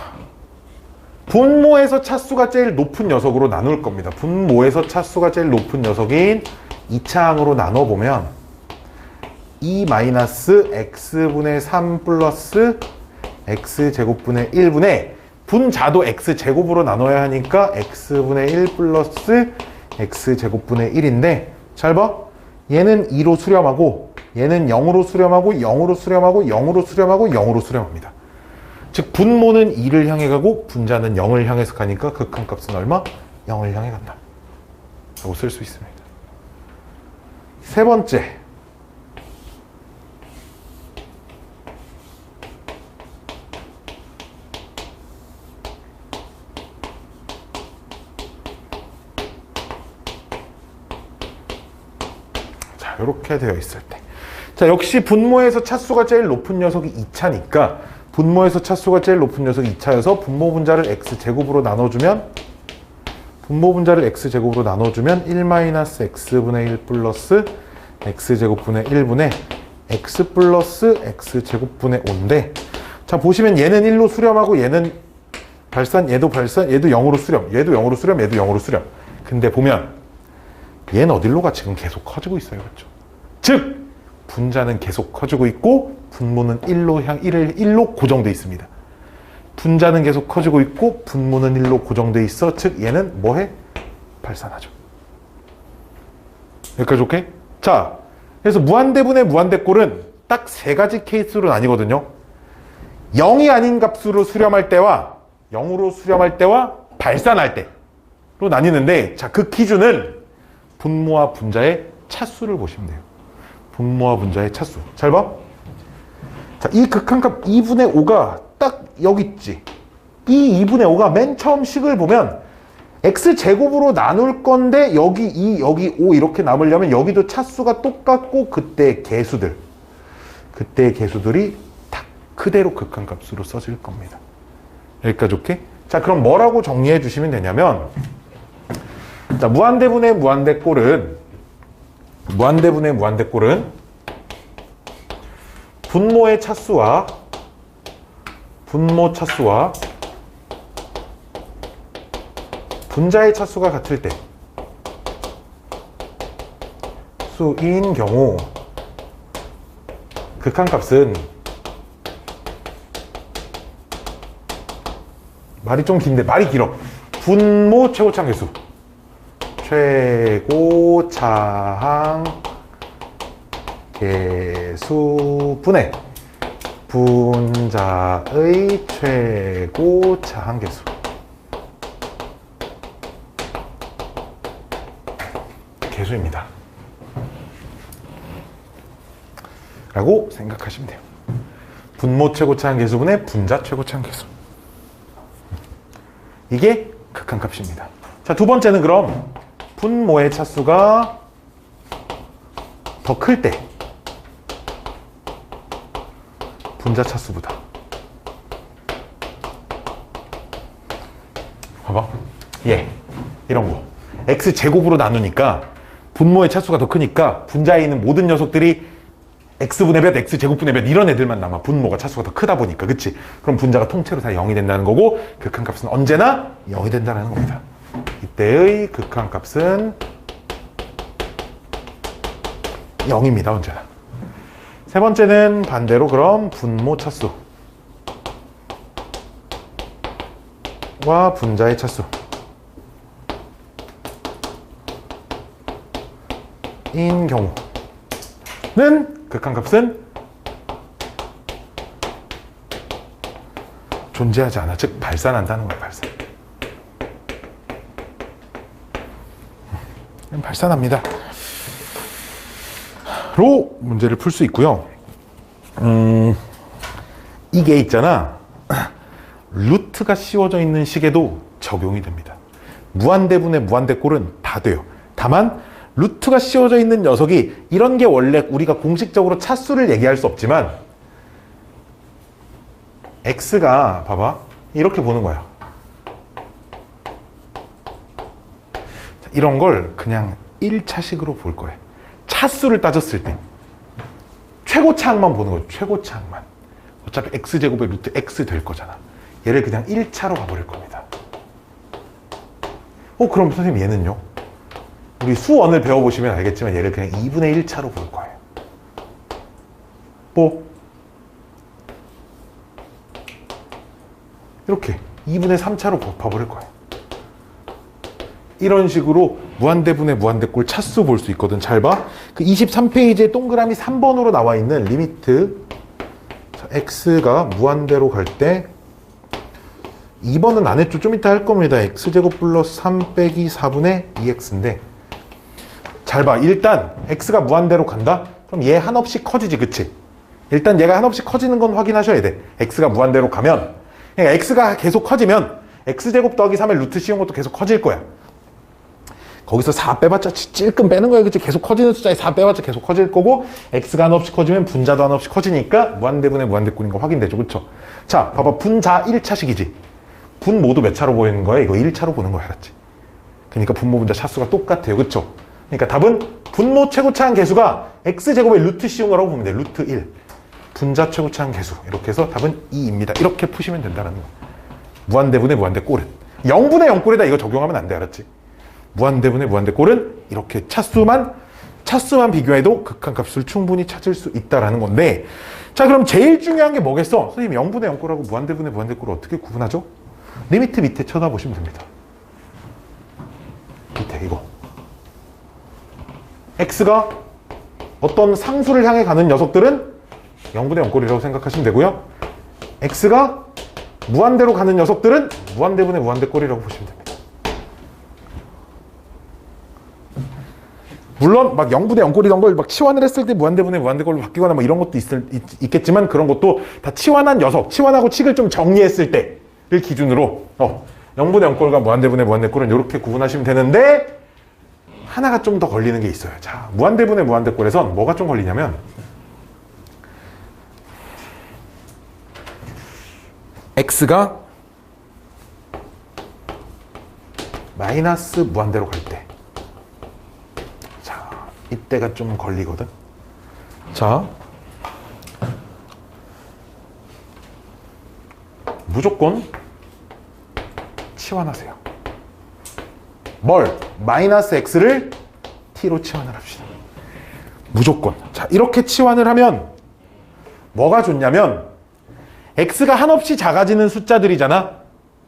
분모에서 차수가 제일 높은 녀석으로 나눌 겁니다. 분모에서 차수가 제일 높은 녀석인 2차항으로 나눠보면 2 마이너스 x분의 3 플러스 x제곱분의 1분의 분자도 x제곱으로 나눠야 하니까 x분의 1 플러스 x제곱분의 1인데 잘 봐. 얘는 2로 수렴하고 얘는 0으로 수렴하고 0으로 수렴하고 0으로 수렴하고 0으로 수렴합니다. 즉 분모는 2를 향해 가고 분자는 0을 향해서 가니까 극한값은 얼마? 0을 향해 간다. 라고 쓸 수 있습니다. 세 번째. 자, 이렇게 되어 있을 때. 자, 역시 분모에서 차수가 제일 높은 녀석이 2차니까 분모에서 차수가 제일 높은 녀석이 2차여서 분모 분자를 x제곱으로 나눠주면 1-x분의 1 플러스 x제곱분의 1분의 x 플러스 x제곱분의 5인데 자 보시면 얘는 1로 수렴하고 얘는 발산, 얘도 발산, 얘도 0으로 수렴, 얘도 0으로 수렴, 얘도 0으로 수렴. 근데 보면 얘는 어디로 가? 지금 계속 커지고 있어요. 그렇죠? 즉 분자는 계속 커지고 있고 분모는 1로 고정돼 있습니다. 분자는 계속 커지고 있고 분모는 1로 고정돼 있어. 즉 얘는 뭐해? 발산하죠. 여기까지 오케이? 자, 그래서 무한대분의 무한대꼴은 딱 세 가지 케이스로 나뉘거든요. 0이 아닌 값으로 수렴할 때와 0으로 수렴할 때와 발산할 때로 나뉘는데 자, 그 기준은 분모와 분자의 차수를 보시면 돼요. 분모와 분자의 차수. 잘 봐. 자, 이 극한값 2분의 5가 딱 여기 있지. 이 2분의 5가 맨 처음 식을 보면 x제곱으로 나눌 건데 여기 2, 여기 5 이렇게 남으려면 여기도 차수가 똑같고 그때의 개수들이 딱 그대로 극한값으로 써질 겁니다. 여기까지 오케이? 자, 그럼 뭐라고 정리해 주시면 되냐면 자, 무한대분의 무한대꼴은 분모의 차수와 분모 차수와 분자의 차수가 같을 때 차수인 경우 극한값은 말이 좀 긴데 말이 길어. 분모 최고차항 계수. 최고차항 계수분의 분자의 최고차항 계수. 계수입니다. 라고 생각하시면 돼요. 분모 최고차항 계수분의 분자 최고차항 계수. 이게 극한값입니다. 자, 두 번째는 그럼 분모의 차수가 더 클 때 분자 차수보다. 봐봐. 이런 거. x제곱으로 나누니까 분모의 차수가 더 크니까 분자에 있는 모든 녀석들이 x분의 몇, x제곱분의 몇 이런 애들만 남아. 분모가 차수가 더 크다 보니까. 그치? 그럼 분자가 통째로 다 0이 된다는 거고 극한값은 언제나 0이 된다는 겁니다. 이때의 극한값은 0입니다. 언제나. 세 번째는 반대로 그럼 분모 차수와 분자의 차수 인 경우는 극한값은 존재하지 않아. 즉 발산한다는 거야. 발산합니다. 로 문제를 풀 수 있고요. 이게 있잖아. 루트가 씌워져 있는 식에도 적용이 됩니다. 무한대분의 무한대꼴은 다 돼요. 다만 루트가 씌워져 있는 녀석이 이런 게 원래 우리가 공식적으로 차수를 얘기할 수 없지만 x가 봐봐 이렇게 보는 거야. 이런 걸 그냥 1차식으로 볼 거예요. 차수를 따졌을 때 최고차항만 보는 거예요. 최고차항만. 어차피 x제곱의 루트 x 될 거잖아. 얘를 그냥 1차로 가버릴 겁니다. 그럼 선생님 얘는요? 우리 수원을 배워보시면 알겠지만 얘를 그냥 2분의 1차로 볼 거예요. 이렇게 2분의 3차로 봐버릴 거예요. 이런 식으로 무한대분의 무한대꼴 차수 볼 수 있거든. 잘 봐. 그 23페이지에 동그라미 3번으로 나와 있는 리미트 x가 무한대로 갈 때 2번은 안 했죠. 좀 이따 할 겁니다. x제곱 플러스 3 빼기 4분의 2x인데 잘 봐. 일단 x가 무한대로 간다? 그럼 얘 한없이 커지지. 그치? 일단 얘가 한없이 커지는 건 확인하셔야 돼. x가 무한대로 가면 그러니까 x가 계속 커지면 x제곱 더하기 3의 루트 씌운 것도 계속 커질 거야. 거기서 4 빼봤자 찔끔 빼는 거야. 그치? 계속 커지는 숫자에 4 빼봤자 계속 커질 거고 x가 한없이 커지면 분자도 한없이 커지니까 무한대분의 무한대꼴인 거 확인되죠. 그쵸? 자, 봐봐. 분자 1차식이지. 분모도 몇 차로 보이는 거야? 이거 1차로 보는 거야. 알았지? 그러니까 분모 분자 차수가 똑같아요. 그쵸? 그러니까 답은 분모 최고차항 계수가 x제곱의 루트 씌운 거라고 보면 돼. 루트 1. 분자 최고차항 계수. 이렇게 해서 답은 2입니다. 이렇게 푸시면 된다는 거. 무한대분의 무한대꼴은 0분의 0꼴에다 이거 적용하면 안 돼. 알았지? 무한대분의 무한대꼴은 이렇게 차수만 비교해도 극한값을 충분히 찾을 수 있다는 건데 자 그럼 제일 중요한 게 뭐겠어? 선생님 0분의 0꼴하고 무한대분의 무한대꼴을 어떻게 구분하죠? 리미트 밑에 쳐다보시면 됩니다. 밑에 이거 x가 어떤 상수를 향해 가는 녀석들은 0분의 0꼴이라고 생각하시면 되고요. x가 무한대로 가는 녀석들은 무한대분의 무한대꼴이라고 보시면 됩니다. 물론 막 0분의 0꼴이던 걸 막 치환을 했을 때 무한대분의 무한대꼴로 바뀌거나 뭐 이런 것도 있겠지만 그런 것도 다 치환한 녀석, 치환하고 칙을 좀 정리했을 때를 기준으로 0분의 0꼴과 무한대분의 무한대꼴은 이렇게 구분하시면 되는데 하나가 좀 더 걸리는 게 있어요. 자, 무한대분의 무한대꼴에선 뭐가 좀 걸리냐면 x가 마이너스 무한대로 갈 때 이때가 좀 걸리거든. 자, 무조건 치환하세요. 뭘? 마이너스 x를 t로 치환을 합시다. 무조건. 자, 이렇게 치환을 하면 뭐가 좋냐면 x가 한없이 작아지는 숫자들이잖아.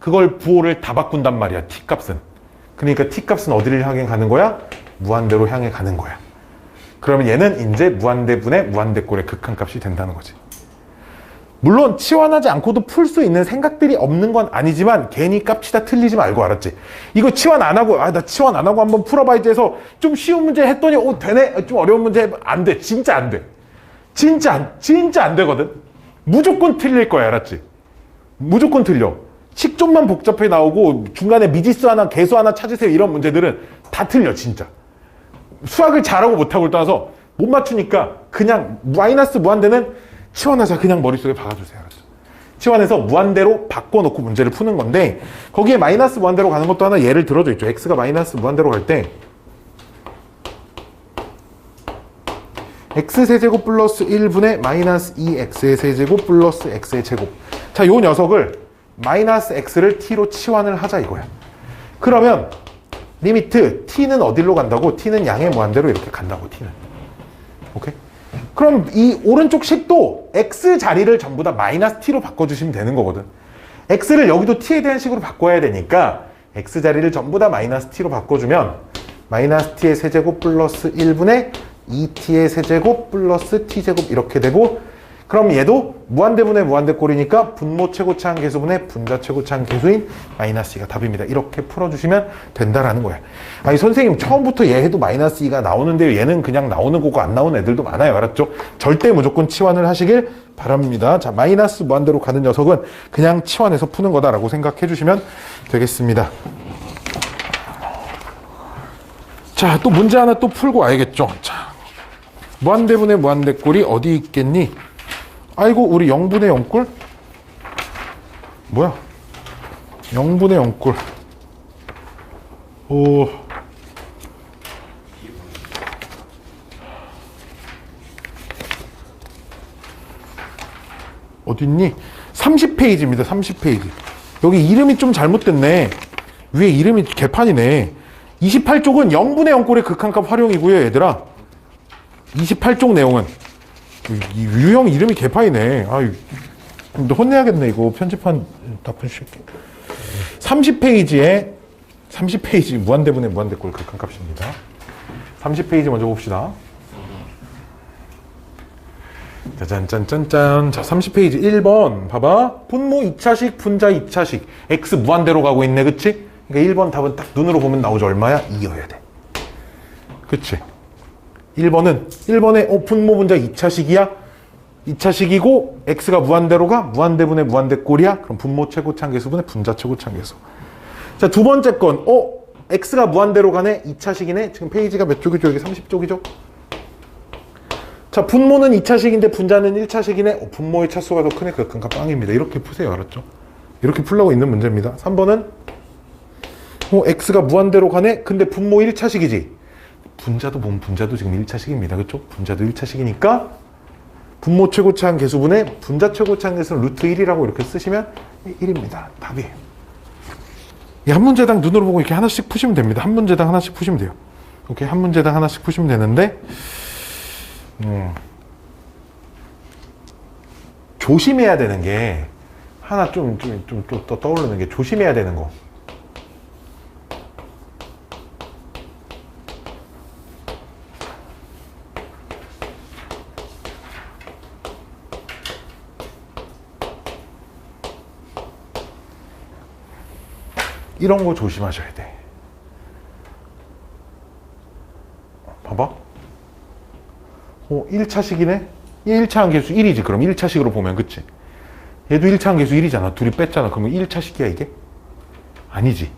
그걸 부호를 다 바꾼단 말이야. t값은. 그러니까 t값은 어디를 향해 가는 거야? 무한대로 향해 가는 거야. 그러면 얘는 이제 무한대분의 무한대꼴의 극한값이 된다는 거지. 물론 치환하지 않고도 풀 수 있는 생각들이 없는 건 아니지만 괜히 깝치다 틀리지 말고, 알았지? 이거 치환 안 하고 나 치환 안 하고 한번 풀어봐야지 해서 좀 쉬운 문제 했더니 되네? 좀 어려운 문제 해봐. 안 돼. 진짜 안 돼. 진짜 안 되거든. 무조건 틀릴 거야. 알았지? 무조건 틀려. 식좀만 복잡해 나오고 중간에 미지수 하나 개수 하나 찾으세요 이런 문제들은 다 틀려. 진짜 수학을 잘하고 못하고를 떠나서 못 맞추니까 그냥 마이너스 무한대는 치환하자. 그냥 머릿속에 박아주세요. 알았죠? 치환해서 무한대로 바꿔놓고 문제를 푸는 건데, 거기에 마이너스 무한대로 가는 것도 하나 예를 들어줘 있죠. x가 마이너스 무한대로 갈 때 x세제곱 플러스 1분의 마이너스 2x의 세제곱 플러스 x의 제곱. 자, 요 녀석을 마이너스 x를 t로 치환을 하자 이거야. 그러면 리미트 t는 어디로 간다고? t는 양의 무한대로 이렇게 간다고. t는. 오케이? 그럼 이 오른쪽 식도 x 자리를 전부 다 마이너스 t로 바꿔주시면 되는 거거든. x를 여기도 t에 대한 식으로 바꿔야 되니까 x 자리를 전부 다 마이너스 t로 바꿔주면 마이너스 t의 세제곱 플러스 1분의 2t의 세제곱 플러스 t제곱 이렇게 되고, 그럼 얘도 무한대분의 무한대꼴이니까 분모 최고차항 계수분의 분자 최고차항 계수인 마이너스 2가 답입니다. 이렇게 풀어주시면 된다라는 거야. 아니 선생님 처음부터 얘 해도 마이너스 2가 나오는데 얘는 그냥 나오는 거고 안 나오는 애들도 많아요. 알았죠? 절대 무조건 치환을 하시길 바랍니다. 자, 마이너스 무한대로 가는 녀석은 그냥 치환해서 푸는 거다라고 생각해 주시면 되겠습니다. 자, 또 문제 하나 또 풀고 와야겠죠. 자, 무한대분의 무한대꼴이 어디 있겠니? 아이고, 우리 0분의 0꼴? 뭐야? 0분의 0꼴. 오. 어딨니? 30페이지입니다. 30페이지. 여기 이름이 좀 잘못됐네. 위에 이름이 개판이네. 28쪽은 0분의 0꼴의 극한값 활용이고요, 얘들아. 28쪽 내용은 이 유형 이름이 개판이네. 아유, 너 혼내야겠네 이거. 편집한 나쁜 새끼. 30페이지 무한대분의 무한대꼴 극한값입니다. 30페이지 먼저 봅시다. 짜잔짠짠짠. 자, 30페이지 1번 봐봐. 분모 2차식, 분자 2차식. x 무한대로 가고 있네, 그치? 그러니까 1번 답은 딱 눈으로 보면 나오죠. 얼마야? 2여야 돼. 그치? 1번에 분모 분자 2차식이야? 2차식이고 x가 무한대로 가? 무한대분의 무한대꼴이야? 그럼 분모 최고차항 계수분의 분자 최고차항 계수. 자, 두 번째 건 x가 무한대로 가네? 2차식이네? 지금 페이지가 몇 쪽이죠? 여기 30쪽이죠? 자, 분모는 2차식인데 분자는 1차식이네? 분모의 차수가 더 크네? 극한값 빵입니다. 이렇게 푸세요. 알았죠? 이렇게 풀려고 있는 문제입니다. 3번은 x가 무한대로 가네? 근데 분모 1차식이지? 분자도 보면 분자도 지금 1차식입니다. 그렇죠? 분자도 1차식이니까 분모 최고차항 계수분의 분자 최고차항 계수는 루트 1이라고 이렇게 쓰시면 1입니다. 답이에요. 이 한 문제당 눈으로 보고 이렇게 하나씩 푸시면 됩니다. 한 문제당 하나씩 푸시면 돼요. 오케이? 한 문제당 하나씩 푸시면 되는데 조심해야 되는 게 하나 좀 또 떠오르는 게 조심해야 되는 거. 이런 거 조심하셔야 돼. 봐봐. 1차식이네? 얘 1차항 계수 1이지. 그럼 1차식으로 보면, 그치? 얘도 1차항 계수 1이잖아. 둘이 뺐잖아. 그러면 1차식이야, 이게? 아니지.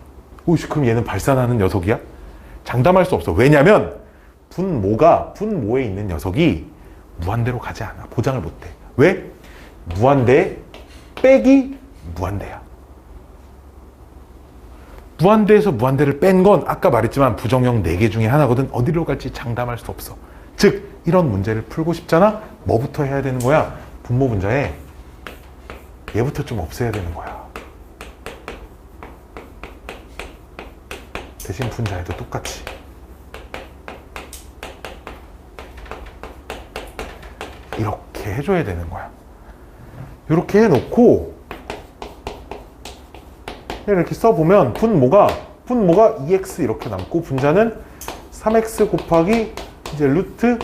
그럼 얘는 발산하는 녀석이야? 장담할 수 없어. 왜냐면, 분모에 있는 녀석이 무한대로 가지 않아. 보장을 못 해. 왜? 무한대 빼기 무한대야. 무한대에서 무한대를 뺀 건 아까 말했지만 부정형 4개 중에 하나거든. 어디로 갈지 장담할 수 없어. 즉 이런 문제를 풀고 싶잖아. 뭐부터 해야 되는 거야? 분모 분자에 얘부터 좀 없애야 되는 거야. 대신 분자에도 똑같이 이렇게 해줘야 되는 거야. 이렇게 해놓고 이렇게 써보면 분모가 2x 이렇게 남고 분자는 3x 곱하기 이제 루트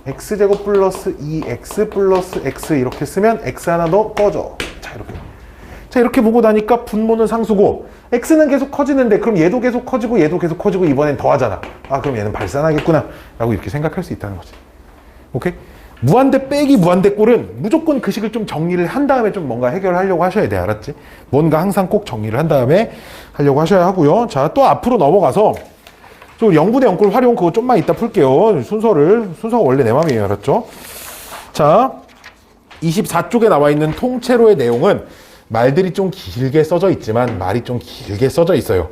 x제곱 플러스 2x 플러스 x 이렇게 쓰면 x 하나 더 꺼져. 자 이렇게 보고 나니까 분모는 상수고 x는 계속 커지는데 그럼 얘도 계속 커지고 얘도 계속 커지고 이번엔 더하잖아. 아 그럼 얘는 발산하겠구나 라고 이렇게 생각할 수 있다는 거지. 오케이? 무한대 빼기 무한대 꼴은 무조건 그 식을 좀 정리를 한 다음에 좀 뭔가 해결하려고 하셔야 돼. 알았지? 뭔가 항상 꼭 정리를 한 다음에 하려고 하셔야 하고요. 자 또 앞으로 넘어가서 저 0분의 0꼴 활용 그거 좀만 이따 풀게요. 순서가 원래 내 맘이에요. 알았죠? 자 24쪽에 나와 있는 통째로의 내용은 말들이 좀 길게 써져 있지만 말이 좀 길게 써져 있어요.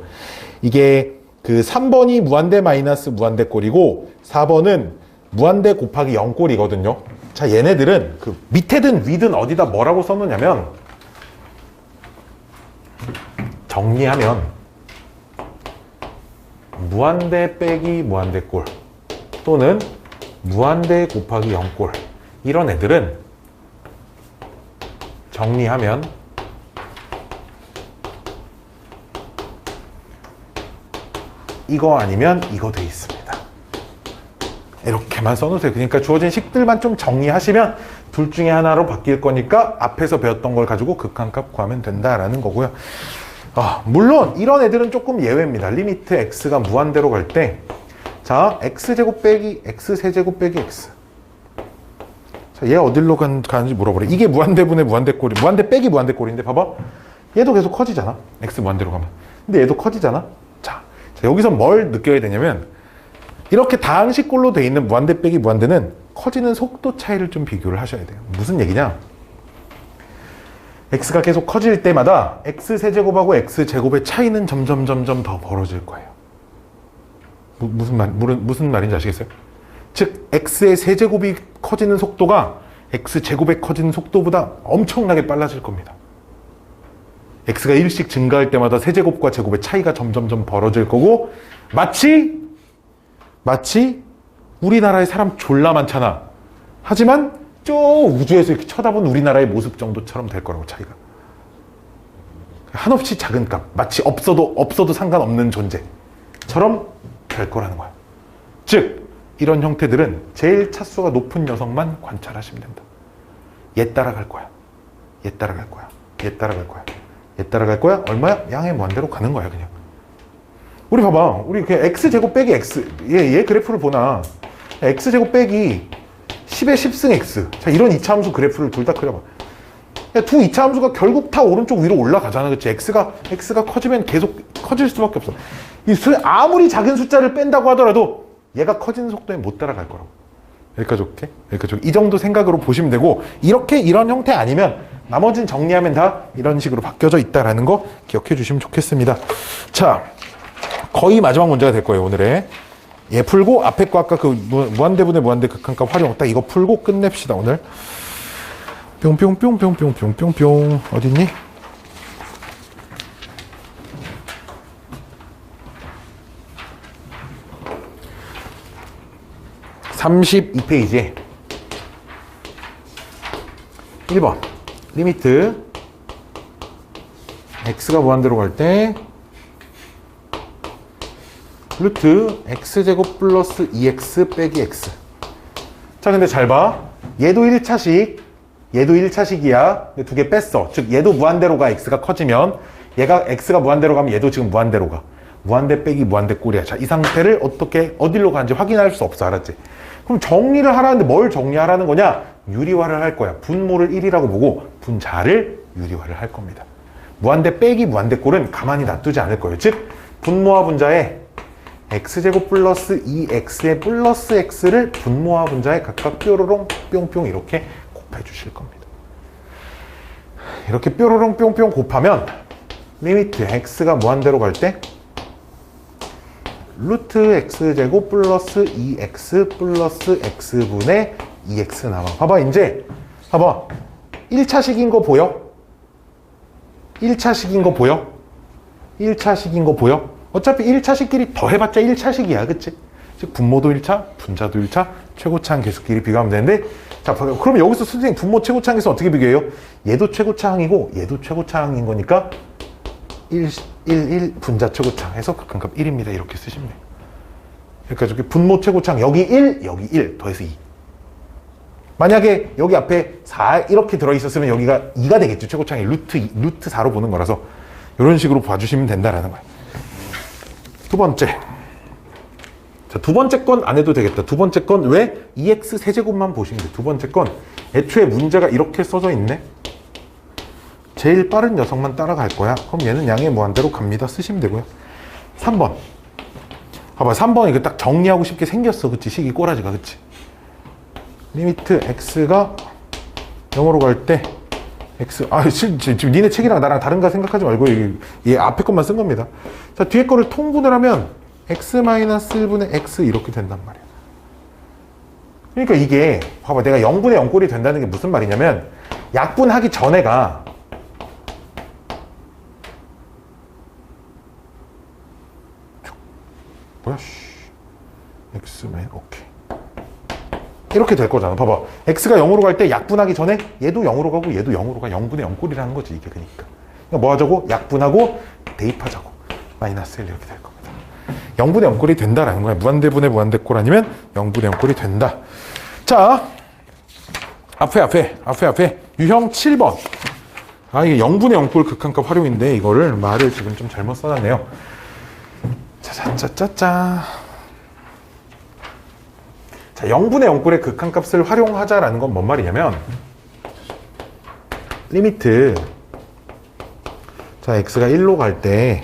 이게 그 3번이 무한대 마이너스 무한대 꼴이고 4번은 무한대 곱하기 0꼴이거든요. 자 얘네들은 그 밑에든 위든 어디다 뭐라고 써놓냐면 정리하면 무한대 빼기 무한대 꼴 또는 무한대 곱하기 0꼴 이런 애들은 정리하면 이거 아니면 이거 돼 있습니다. 이렇게만 써놓으세요. 그러니까 주어진 식들만 좀 정리하시면 둘 중에 하나로 바뀔 거니까 앞에서 배웠던 걸 가지고 극한값 구하면 된다라는 거고요. 물론 이런 애들은 조금 예외입니다. 리미트 x가 무한대로 갈 때 자 x제곱 빼기 x세제곱 빼기 x 자, 얘 어디로 가는지 물어보래. 이게 무한대분의 무한대꼴이 무한대 빼기 무한대꼴인데 봐봐. 얘도 계속 커지잖아. x 무한대로 가면. 근데 얘도 커지잖아. 자 여기서 뭘 느껴야 되냐면 이렇게 다항식꼴로 돼 있는 무한대 빼기 무한대는 커지는 속도 차이를 좀 비교를 하셔야 돼요. 무슨 얘기냐? x가 계속 커질 때마다 x세제곱하고 x제곱의 차이는 점점 더 벌어질 거예요. 무슨 말인지 아시겠어요? 즉 x의 세제곱이 커지는 속도가 x제곱의 커지는 속도보다 엄청나게 빨라질 겁니다. x가 1씩 증가할 때마다 세제곱과 제곱의 차이가 점점 벌어질 거고 마치 우리나라에 사람 졸라 많잖아. 하지만 저 우주에서 이렇게 쳐다본 우리나라의 모습 정도처럼 될 거라고 차이가. 한없이 작은 값, 마치 없어도 상관없는 존재처럼 될 거라는 거야. 즉 이런 형태들은 제일 차수가 높은 녀석만 관찰하시면 된다. 얘 따라갈 거야. 얘 따라갈 거야. 얘 따라갈 거야. 얘 따라갈 거야. 얼마야? 양의 무한대로 가는 거야 그냥. 우리 봐봐. 우리 그 x제곱 빼기 x 얘 그래프를 보나. x제곱 빼기 10의 10승 x. 자 이런 이차함수 그래프를 둘 다 그려봐. 두 이차함수가 결국 다 오른쪽 위로 올라가잖아. 그치? x가 커지면 계속 커질 수밖에 없어. 아무리 작은 숫자를 뺀다고 하더라도 얘가 커지는 속도에 못 따라갈 거라고. 여기까지 오케이? 여기까지 오케이. 이 정도 생각으로 보시면 되고 이런 형태 아니면 나머지는 정리하면 다 이런 식으로 바뀌어져 있다라는 거 기억해 주시면 좋겠습니다. 자 거의 마지막 문제가 될 거예요 오늘의. 얘 풀고 앞에 거 아까 그 무한대분의 무한대 극한값 활용 딱 이거 풀고 끝냅시다 오늘. 뿅뿅뿅뿅뿅뿅뿅뿅 어딨니? (32페이지) 1번 리미트 x가 무한대로 갈 때 루트 x제곱 플러스 2x 빼기 x. 자 근데 잘 봐. 얘도 1차식이야. 두 개 뺐어. 즉 얘도 무한대로 가. x가 커지면 얘가 x가 무한대로 가면 얘도 지금 무한대로 가. 무한대 빼기 무한대 꼴이야. 자 이 상태를 어디로 가는지 확인할 수 없어. 알았지? 그럼 정리를 하라는데 뭘 정리하라는 거냐? 유리화를 할 거야. 분모를 1이라고 보고 분자를 유리화를 할 겁니다. 무한대 빼기 무한대 꼴은 가만히 놔두지 않을 거예요. 즉 분모와 분자에 x제곱 플러스 2x의 플러스 x를 분모와 분자에 각각 뾰로롱 뿅뿅 이렇게 곱해 주실 겁니다. 이렇게 뾰로롱 뿅뿅 곱하면 리미트 x가 무한대로 갈 때 루트 x제곱 플러스 2x 플러스 x분의 2x 나와. 봐봐 이제 봐봐 1차식인 거 보여? 1차식인 거 보여? 1차식인 거 보여? 어차피 1차식끼리 더해봤자 1차식이야. 그치? 즉 분모도 1차, 분자도 1차, 최고차항 계수끼리 비교하면 되는데, 자, 그럼 여기서 선생님 분모 최고차항 계수 어떻게 비교해요? 얘도 최고차항이고 얘도 최고차항인 거니까 1, 분자 최고차항 해서 극한값 1입니다. 이렇게 쓰시면 돼요. 그러니까 저기 분모 최고차항 여기 1, 여기 1 더해서 2. 만약에 여기 앞에 4 이렇게 들어있었으면 여기가 2가 되겠죠. 최고차항이 루트 4로 보는 거라서 이런 식으로 봐주시면 된다라는 거예요. 두 번째. 자, 두 번째 건 안 해도 되겠다. 두 번째 건 왜? 2x 세제곱만 보시면 돼. 두 번째 건 애초에 문제가 이렇게 써져 있네. 제일 빠른 녀석만 따라갈 거야. 그럼 얘는 양의 무한대로 갑니다. 쓰시면 되고요. 3번. 봐봐, 3번 이거 딱 정리하고 싶게 생겼어. 그치? 식이 꼬라지가. 그치? 리미트 x가 0으로 갈 때 x, 지금 니네 책이랑 나랑 다른가 생각하지 말고 얘 앞에 것만 쓴 겁니다. 자, 뒤에 거를 통분을 하면 x-1분의 x 이렇게 된단 말이야. 그러니까 이게 봐봐, 내가 0분의 0꼴이 된다는 게 무슨 말이냐면 약분하기 전에가 뭐야, x-, 오케이. 이렇게 될 거잖아. 봐봐. x가 0으로 갈 때 약분하기 전에 얘도 0으로 가고 얘도 0으로 가. 0분의 0꼴이라는 거지, 이게. 그러니까 뭐 하자고? 약분하고 대입하자고. 마이너스 1 이렇게 될 겁니다. 0분의 0꼴이 된다라는 거야. 무한대분의 무한대꼴 아니면 0분의 0꼴이 된다. 자, 앞에. 유형 7번. 이게 0분의 0꼴 극한값 활용인데 이거를 말을 지금 좀 잘못 써놨네요. 짜자짜짜짜. 자, 0분의 0꼴의 극한값을 활용하자라는 건 뭔 말이냐면 리미트 자, x가 1로 갈 때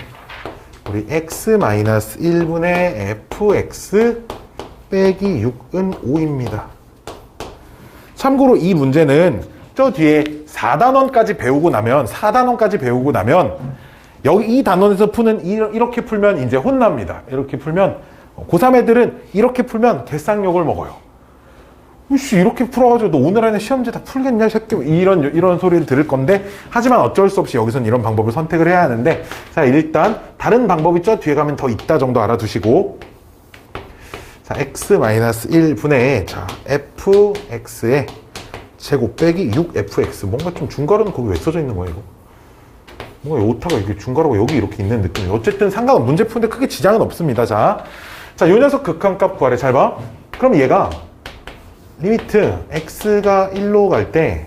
우리 x-1분의 fx 빼기 6은 5입니다. 참고로 이 문제는 저 뒤에 4단원까지 배우고 나면 여기 이 단원에서 푸는 이렇게 풀면 이제 혼납니다. 이렇게 풀면 고3 애들은 이렇게 풀면 개쌍욕을 먹어요. 이렇게 풀어가지고 너 오늘 안에 시험지 다 풀겠냐 새끼, 이런 소리를 들을 건데, 하지만 어쩔 수 없이 여기선 이런 방법을 선택을 해야 하는데, 자, 일단 다른 방법이 저 뒤에 가면 더 있다 정도 알아두시고, 자, x-1분의 자 fx의 제곱 빼기 6fx. 뭔가 좀 중괄호는 거기 왜 써져 있는 거야 이거? 뭔가 오타가 이게 중괄호가 여기 이렇게 있는 느낌이에요. 어쨌든 상관은 문제 푸는데 크게 지장은 없습니다. 자, 요 녀석 극한값 구하래. 잘 봐. 그럼 얘가 리미트 x가 1로 갈 때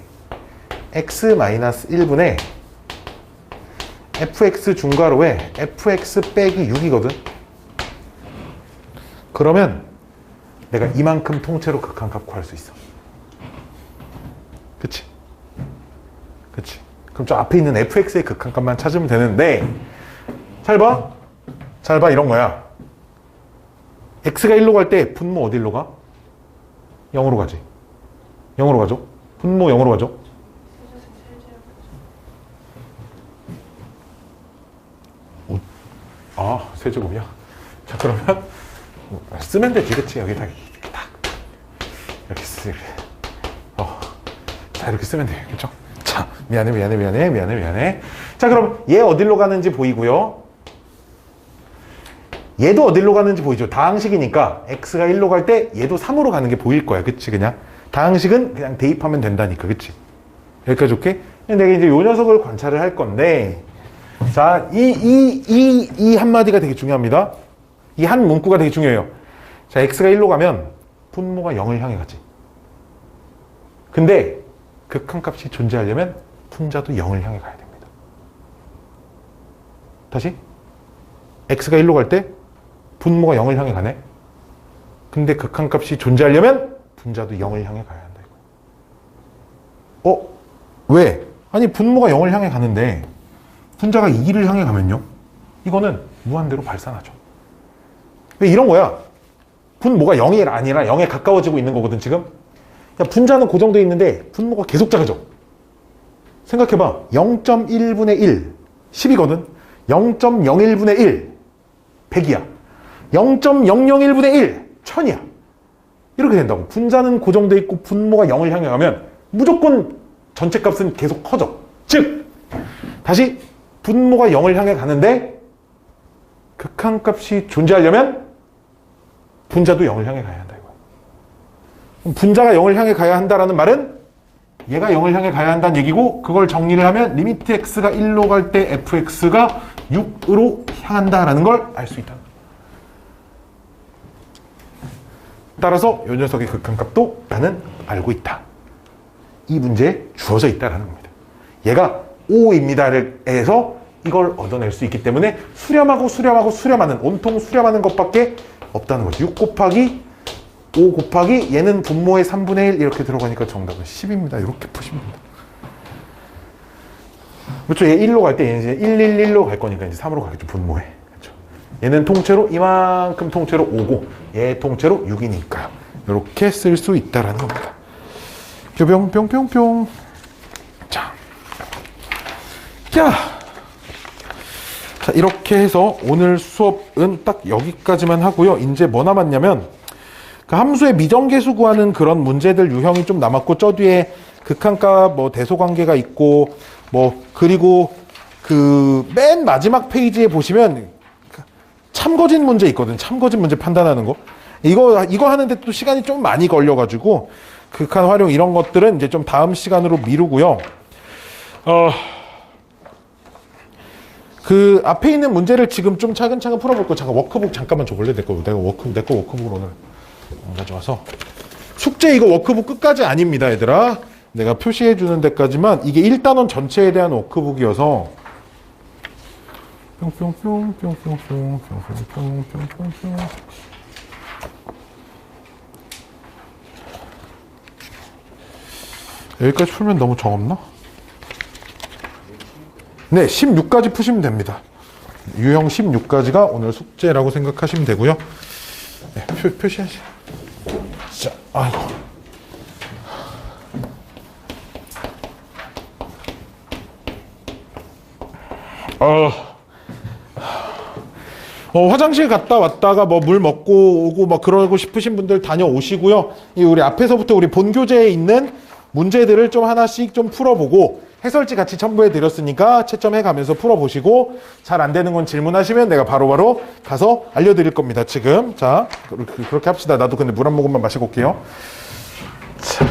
x-1분의 fx 중괄호에 fx 빼기 6이거든. 그러면 내가 이만큼 통째로 극한값 구할 수 있어. 그치? 그럼 저 앞에 있는 fx의 극한값만 찾으면 되는데, 잘 봐 이런 거야. x가 1로 갈 때 분모 어디로 가? 0으로 가지. 0으로 가죠. 분모 0으로 가죠. 세제곱이야. 자, 그러면 쓰면 되지. 그치? 여기다 딱 이렇게 자, 이렇게 쓰면 돼. 그쵸? 자, 미안해. 자, 그럼 얘 어디로 가는지 보이고요. 얘도 어디로 가는지 보이죠? 다항식이니까 x가 1로 갈 때 얘도 3으로 가는 게 보일 거야. 그치? 그냥 다항식은 그냥 대입하면 된다니까. 그치? 여기까지 오케이? 내가 이제 요 녀석을 관찰을 할 건데, 자, 이 한마디가 되게 중요합니다. 이 한 문구가 되게 중요해요. 자, x가 1로 가면 분모가 0을 향해 가지. 근데 극한값이 존재하려면 분자도 0을 향해 가야 됩니다. 다시. x가 1로 갈 때 분모가 0을 향해 가네. 근데 극한값이 존재하려면 분자도 0을 향해 가야 한다. 왜? 아니, 분모가 0을 향해 가는데 분자가 2를 향해 가면요? 이거는 무한대로 발산하죠. 왜 이런 거야? 분모가 0이 아니라 0에 가까워지고 있는 거거든, 지금. 분자는 고정되어 있는데 분모가 계속 작아져. 생각해봐. 0.1분의 1, 10이거든. 0.01분의 1, 100이야. 0.001분의 1, 1000이야. 이렇게 된다고. 분자는 고정되어 있고 분모가 0을 향해 가면 무조건 전체 값은 계속 커져. 즉, 다시 분모가 0을 향해 가는데 극한값이 존재하려면 분자도 0을 향해 가야 한다 이거야. 그럼 분자가 0을 향해 가야 한다라는 말은 얘가 0을 향해 가야 한다는 얘기고, 그걸 정리를 하면 리미트 x가 1로 갈 때 fx가 6으로 향한다라는 걸 알 수 있다. 따라서 이 녀석의 극한값도 나는 알고 있다. 이 문제에 주어져 있다라는 겁니다. 얘가 5입니다를 해서 이걸 얻어낼 수 있기 때문에 수렴하는 온통 수렴하는 것밖에 없다는 거죠. 6 곱하기 5 곱하기 얘는 분모의 3분의 1 이렇게 들어가니까 정답은 10입니다. 이렇게 푸시면 됩니다. 그렇죠. 얘 1로 갈 때 얘는 이제 111로 갈 거니까 이제 3으로 가겠죠. 분모에. 그렇죠. 얘는 통째로 이만큼 통째로 5고 얘 통째로 6이니까요. 이렇게 쓸 수 있다라는 겁니다. 뿅뿅뿅뿅. 자, 이렇게 해서 오늘 수업은 딱 여기까지만 하고요. 이제 뭐 남았냐면 그 함수의 미정계수 구하는 그런 문제들 유형이 좀 남았고, 저 뒤에 극한값 뭐 대소관계가 있고 뭐, 그리고 그 맨 마지막 페이지에 보시면 참거진 문제 있거든. 참거진 문제 판단하는 거. 이거 하는데 또 시간이 좀 많이 걸려가지고 극한 활용 이런 것들은 이제 좀 다음 시간으로 미루고요. 그 앞에 있는 문제를 지금 좀 차근차근 풀어볼 거. 잠깐 워크북 잠깐만 줘볼래? 내 거 워크북을 오늘 안 가져와서. 숙제 이거 워크북 끝까지 아닙니다, 얘들아. 내가 표시해 주는 데까지만. 이게 1단원 전체에 대한 워크북이어서 여기까지 풀면 너무 정없나? 네, 16까지 푸시면 됩니다. 유형 16까지가 오늘 숙제라고 생각하시면 되고요. 네, 표시하시. 자, 아이고. 화장실 갔다 왔다가 뭐 물 먹고 오고 뭐 그러고 싶으신 분들 다녀오시고요. 이 우리 앞에서부터 우리 본 교재에 있는 문제들을 좀 하나씩 좀 풀어보고, 해설지 같이 첨부해 드렸으니까 채점해 가면서 풀어보시고, 잘 안 되는 건 질문하시면 내가 바로바로 가서 알려드릴 겁니다. 지금 자, 그렇게 합시다. 나도 근데 물 한 모금만 마시고 올게요. 자.